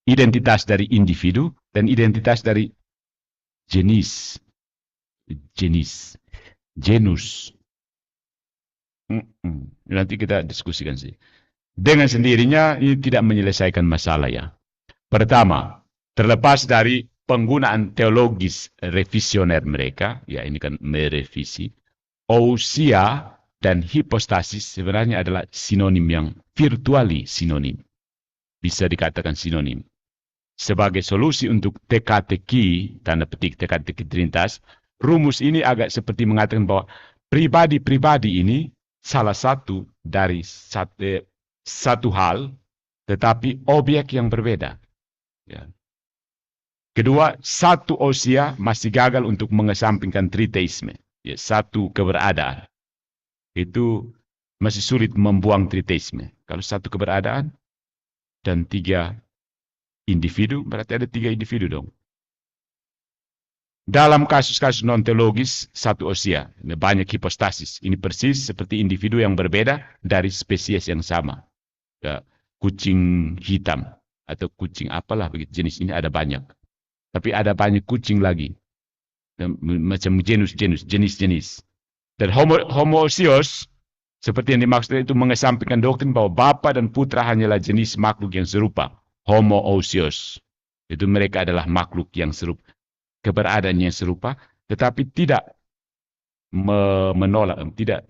identitas dari individu dan identitas dari jenis. Genus. Nanti kita diskusikan sih. Dengan sendirinya ini tidak menyelesaikan masalah ya. Pertama, terlepas dari penggunaan teologis revisioner mereka, ya ini kan merevisi, ousia dan hipostasis sebenarnya adalah sinonim yang virtually sinonim. Bisa dikatakan sinonim. Sebagai solusi untuk teka-teki, tanda petik teka-teki Trinitas, rumus ini agak seperti mengatakan bahwa pribadi-pribadi ini salah satu dari satu hal, tetapi objek yang berbeda. Ya. Kedua, 1 ousia masih gagal untuk mengesampingkan triteisme. Ya, 1 keberadaan. Itu masih sulit membuang triteisme. Kalau 1 keberadaan dan 3 individu, berarti ada 3 individu dong. Dalam kasus-kasus non-teologis, 1 ousia, banyak hipostasis. Ini persis seperti individu yang berbeda dari spesies yang sama. Ya, kucing hitam atau kucing apalah begitu jenis ini ada banyak. Tapi ada banyak kucing lagi. Macam jenis-jenis. Dan homoousios, seperti yang dimaksud itu mengesampingkan doktrin bahwa Bapa dan Putra hanyalah jenis makhluk yang serupa. Homoousios. Itu mereka adalah makhluk yang serupa. Keberadaannya serupa, tetapi tidak menolak,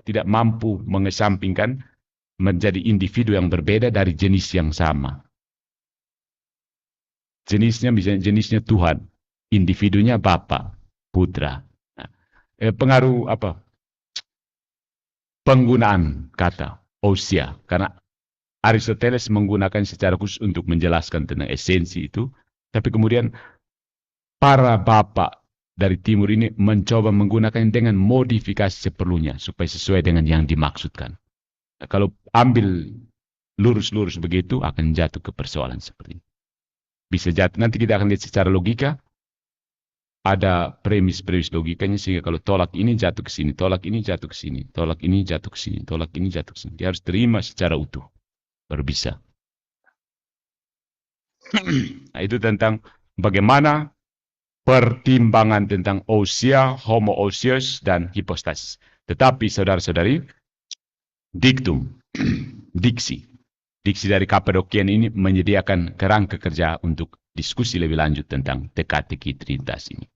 tidak mampu mengesampingkan menjadi individu yang berbeda dari jenis yang sama. Jenisnya misalnya jenisnya Tuhan, individunya Bapa, Putra. Nah, pengaruh apa? Penggunaan kata ousia, karena Aristoteles menggunakan secara khusus untuk menjelaskan tentang esensi itu, tapi kemudian para bapak dari timur ini mencoba menggunakan dengan modifikasi seperlunya supaya sesuai dengan yang dimaksudkan. Nah, kalau ambil lurus-lurus begitu akan jatuh ke persoalan seperti ini. Bisa jatuh, nanti kita akan lihat secara logika, ada premis-premis logikanya sehingga kalau tolak ini jatuh ke sini, tolak ini jatuh ke sini, tolak ini jatuh ke sini, tolak ini jatuh ke sini. Dia harus terima secara utuh, baru bisa. Nah, itu tentang bagaimana pertimbangan tentang ousia, homoousios, dan hipostasis. Tetapi saudara-saudari, diktum, diksi dari Kapadokian ini menyediakan kerangka kerja untuk diskusi lebih lanjut tentang teka-teki Trinitas ini.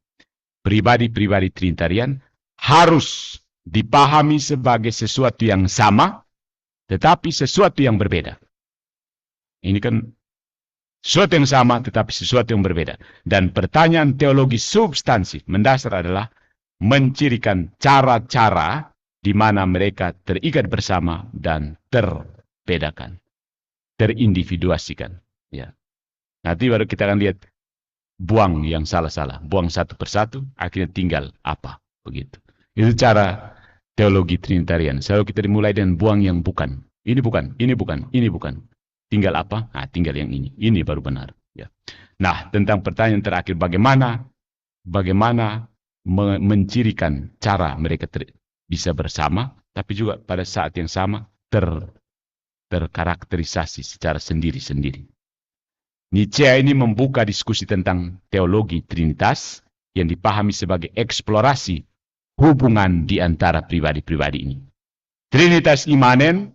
Pribadi-pribadi Trinitarian harus dipahami sebagai sesuatu yang sama, tetapi sesuatu yang berbeda. Ini kan sesuatu yang sama, tetapi sesuatu yang berbeda. Dan pertanyaan teologi substansif mendasar adalah mencirikan cara-cara di mana mereka terikat bersama dan terbedakan, terindividuasikan. Ya. Nanti baru kita akan lihat buang yang salah-salah, buang satu persatu, akhirnya tinggal apa, begitu. Itu cara teologi Trinitarian. Selalu kita dimulai dengan buang yang bukan. Ini bukan, ini bukan, ini bukan. Tinggal apa? Nah, tinggal yang ini. Ini baru benar. Ya. Nah, tentang pertanyaan terakhir, bagaimana mencirikan cara mereka bisa bersama, tapi juga pada saat yang sama terkarakterisasi secara sendiri-sendiri. Nietzsche ini membuka diskusi tentang teologi Trinitas yang dipahami sebagai eksplorasi hubungan di antara pribadi-pribadi ini. Trinitas imanen,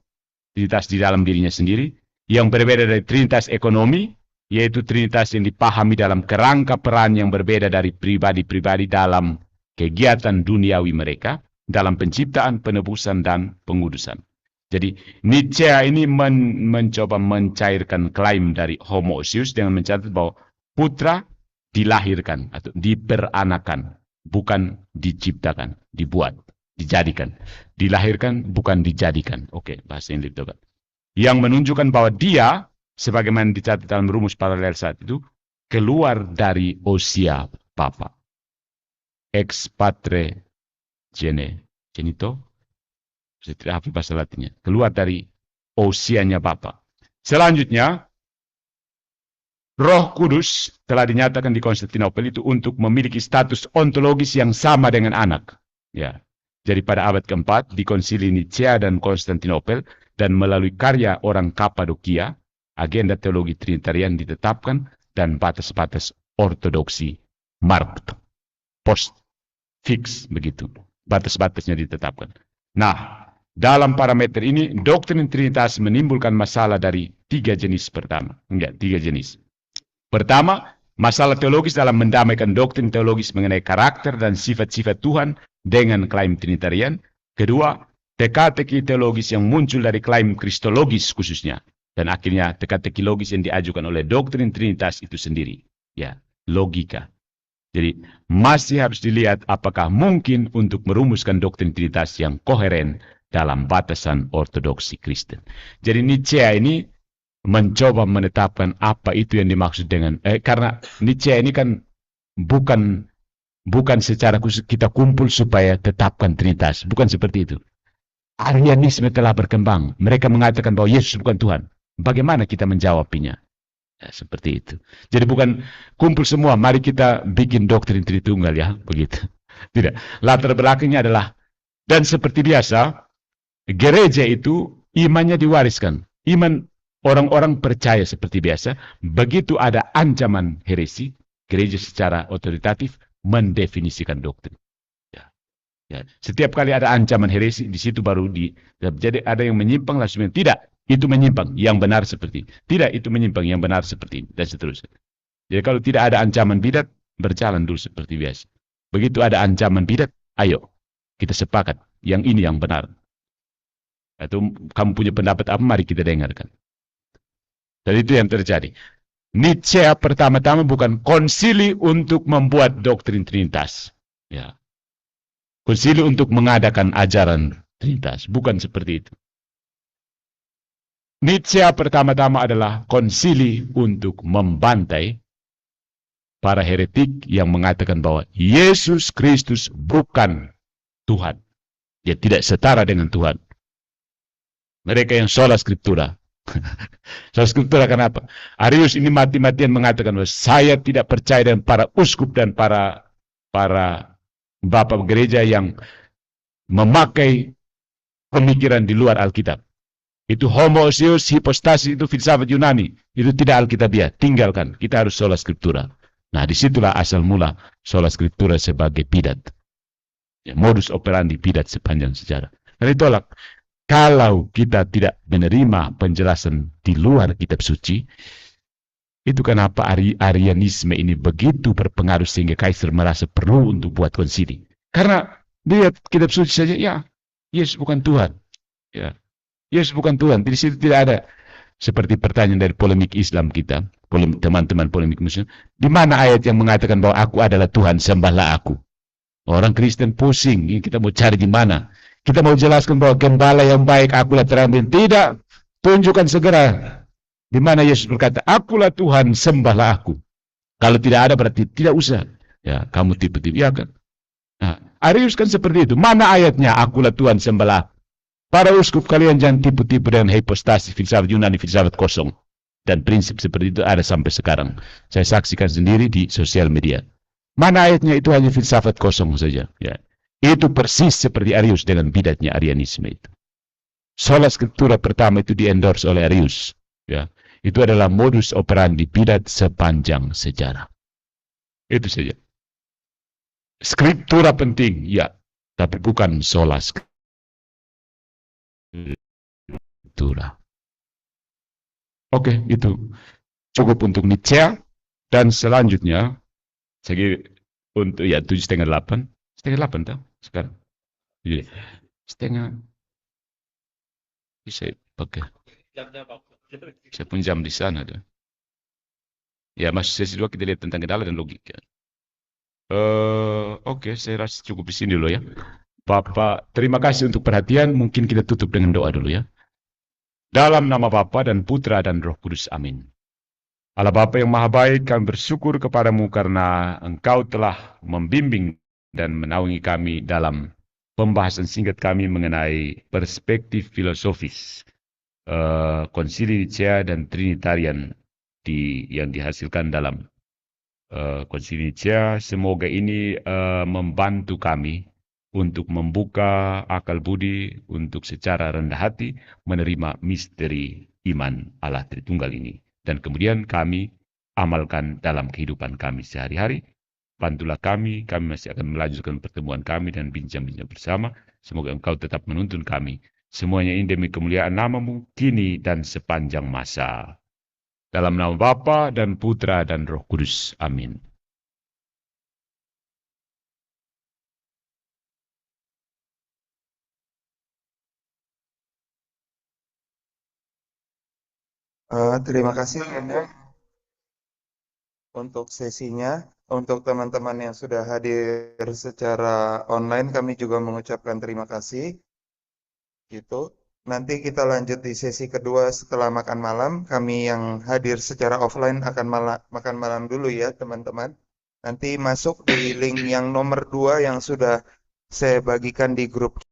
Trinitas di dalam dirinya sendiri, yang berbeda dari Trinitas ekonomi, yaitu Trinitas yang dipahami dalam kerangka peran yang berbeda dari pribadi-pribadi dalam kegiatan duniawi mereka, dalam penciptaan, penebusan, dan pengudusan. Jadi Nietzsche ini mencoba mencairkan klaim dari homoousios dengan mencatat bahwa putra dilahirkan atau diperanakan, bukan diciptakan, dibuat, dijadikan. Dilahirkan bukan dijadikan. Oke, bahasa yang lebih tepat. Yang menunjukkan bahwa dia, sebagaimana dicatat dalam rumus paralel saat itu, keluar dari ousia Bapa. Ex patre genito. Saya tidak hafal bahasa Latinnya. Keluar dari ousianya Bapa. Selanjutnya, Roh Kudus telah dinyatakan di Konstantinopel itu untuk memiliki status ontologis yang sama dengan anak. Ya. Jadi pada abad keempat di Konsili Nicea dan Konstantinopel dan melalui karya orang Kapadokia, agenda teologi Trinitarian ditetapkan dan batas-batas ortodoksi marked, post fix begitu. Batas-batasnya ditetapkan. Nah, dalam parameter ini doktrin Trinitas menimbulkan masalah dari tiga jenis pertama. Tiga jenis. Pertama, masalah teologis dalam mendamaikan doktrin teologis mengenai karakter dan sifat-sifat Tuhan dengan klaim Trinitarian. Kedua, teka-teki teologis yang muncul dari klaim kristologis khususnya. Dan akhirnya teka-teki logis yang diajukan oleh doktrin Trinitas itu sendiri. Ya, logika. Jadi masih harus dilihat apakah mungkin untuk merumuskan doktrin Trinitas yang koheren dalam batasan ortodoksi Kristen. Jadi Nietzsche ini mencoba menetapkan apa itu yang dimaksud dengan karena Nietzsche ini kan bukan secara khusus kita kumpul supaya tetapkan Trinitas, bukan seperti itu. Arianisme telah berkembang. Mereka mengatakan bahwa Yesus bukan Tuhan. Bagaimana kita menjawabnya? Ya, seperti itu. Jadi bukan kumpul semua, mari kita bikin doktrin Tritunggal ya, begitu. Tidak. Latar belakangnya adalah, dan seperti biasa, gereja itu imannya diwariskan. Iman orang-orang percaya seperti biasa. Begitu ada ancaman heresi, gereja secara otoritatif mendefinisikan doktrin. Ya, setiap kali ada ancaman heresi, di situ baru jadi ada yang menyimpang langsung tidak, itu menyimpang, yang benar seperti tidak, itu menyimpang, yang benar seperti ini, dan seterusnya. Jadi kalau tidak ada ancaman bidat, berjalan dulu seperti biasa. Begitu ada ancaman bidat, ayo kita sepakat, yang ini yang benar. Atau kamu punya pendapat apa, mari kita dengarkan. Dan itu yang terjadi. Nietzsche pertama-tama bukan konsili untuk membuat doktrin Trinitas. Ya. Konsili untuk mengadakan ajaran Trinitas. Bukan seperti itu. Nietzsche pertama-tama adalah konsili untuk membantai para heretik yang mengatakan bahwa Yesus Kristus bukan Tuhan. Dia tidak setara dengan Tuhan. Mereka yang sola scriptura. Sola scriptura kenapa? Arius ini mati-matian mengatakan bahwa saya tidak percaya dengan para uskup dan para bapak gereja yang memakai pemikiran di luar Alkitab. Itu homoousios, hipostasis, itu filsafat Yunani. Itu tidak Alkitabiah. Tinggalkan. Kita harus sola scriptura. Nah, disitulah asal mula sola scriptura sebagai bidat. Ya, modus operandi bidat sepanjang sejarah. Dan ditolak. Kalau kita tidak menerima penjelasan di luar kitab suci, itu kenapa Arianisme ini begitu berpengaruh sehingga Kaisar merasa perlu untuk buat konsili. Karena lihat kitab suci saja, ya, Yesus bukan Tuhan. Ya, Yesus bukan Tuhan. Di situ tidak ada seperti pertanyaan dari polemik Islam kita, teman-teman polemik Muslim, di mana ayat yang mengatakan bahwa aku adalah Tuhan, sembahlah aku. Orang Kristen pusing, kita mau cari di mana? Kita mau jelaskan bahwa gembala yang baik, akulah terang. Tidak, tunjukkan segera di mana Yesus berkata, akulah Tuhan, sembahlah aku. Kalau tidak ada berarti tidak usah. Ya, kamu tipu-tipu, ya kan? Nah, Arius kan seperti itu. Mana ayatnya, akulah Tuhan, sembahlah aku. Para uskup kalian jangan tipu-tipu dengan hipostasi, filsafat Yunani, filsafat kosong. Dan prinsip seperti itu ada sampai sekarang. Saya saksikan sendiri di sosial media. Mana ayatnya, itu hanya filsafat kosong saja. Ya. Itu persis seperti Arius dengan bidatnya Arianisme itu. Sola scriptura pertama itu di-endorse oleh Arius. Ya. Itu adalah modus operandi bidat sepanjang sejarah. Itu saja. Scriptura penting, ya. Tapi bukan sola scriptura. Oke, itu cukup untuk Nietzsche. Dan selanjutnya, saya untuk ya 7:30, 7:30 tahu sekarang. Jadi, setengah bisa pakai. Saya pun jam di sana tuh. Ya, masuk sesi 2 kita lihat tentang kendala dan logika. Oke, saya rasa cukup di sini dulu ya. Bapak, terima kasih untuk perhatian. Mungkin kita tutup dengan doa dulu ya. Dalam nama Bapa dan Putra dan Roh Kudus. Amin. Allah Bapa yang Maha Baik, kami bersyukur kepadamu karena Engkau telah membimbing dan menaungi kami dalam pembahasan singkat kami mengenai perspektif filosofis konsili Nicea dan Trinitarian yang dihasilkan dalam konsili Nicea. Semoga ini membantu kami untuk membuka akal budi untuk secara rendah hati menerima misteri iman Allah Tritunggal ini. Dan kemudian kami amalkan dalam kehidupan kami sehari-hari. Bantulah kami masih akan melanjutkan pertemuan kami dan bincang-bincang bersama. Semoga Engkau tetap menuntun kami. Semuanya ini demi kemuliaan nama-Mu, kini dan sepanjang masa. Dalam nama Bapa dan Putra dan Roh Kudus. Amin. Terima kasih Anda untuk sesinya. Untuk teman-teman yang sudah hadir secara online, kami juga mengucapkan terima kasih. Gitu. Nanti kita lanjut di sesi kedua setelah makan malam. Kami yang hadir secara offline akan makan malam dulu ya teman-teman. Nanti masuk di link yang nomor 2 yang sudah saya bagikan di grup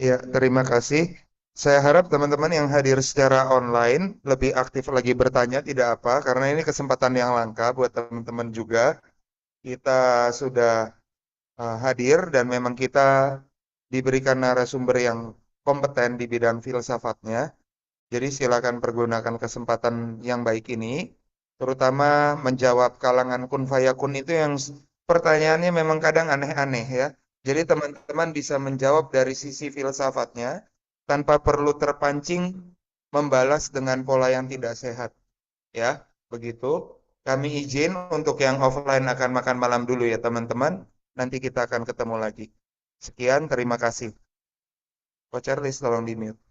Ya, terima kasih. Saya harap teman-teman yang hadir secara online lebih aktif lagi bertanya, tidak apa, karena ini kesempatan yang langka buat teman-teman juga. Kita sudah hadir dan memang kita diberikan narasumber yang kompeten di bidang filsafatnya. Jadi silakan pergunakan kesempatan yang baik ini, terutama menjawab kalangan kun fayakun itu yang pertanyaannya memang kadang aneh-aneh ya. Jadi teman-teman bisa menjawab dari sisi filsafatnya tanpa perlu terpancing membalas dengan pola yang tidak sehat. Ya, begitu. Kami izin untuk yang offline akan makan malam dulu ya teman-teman. Nanti kita akan ketemu lagi. Sekian, terima kasih. Coach Charles, tolong di mute.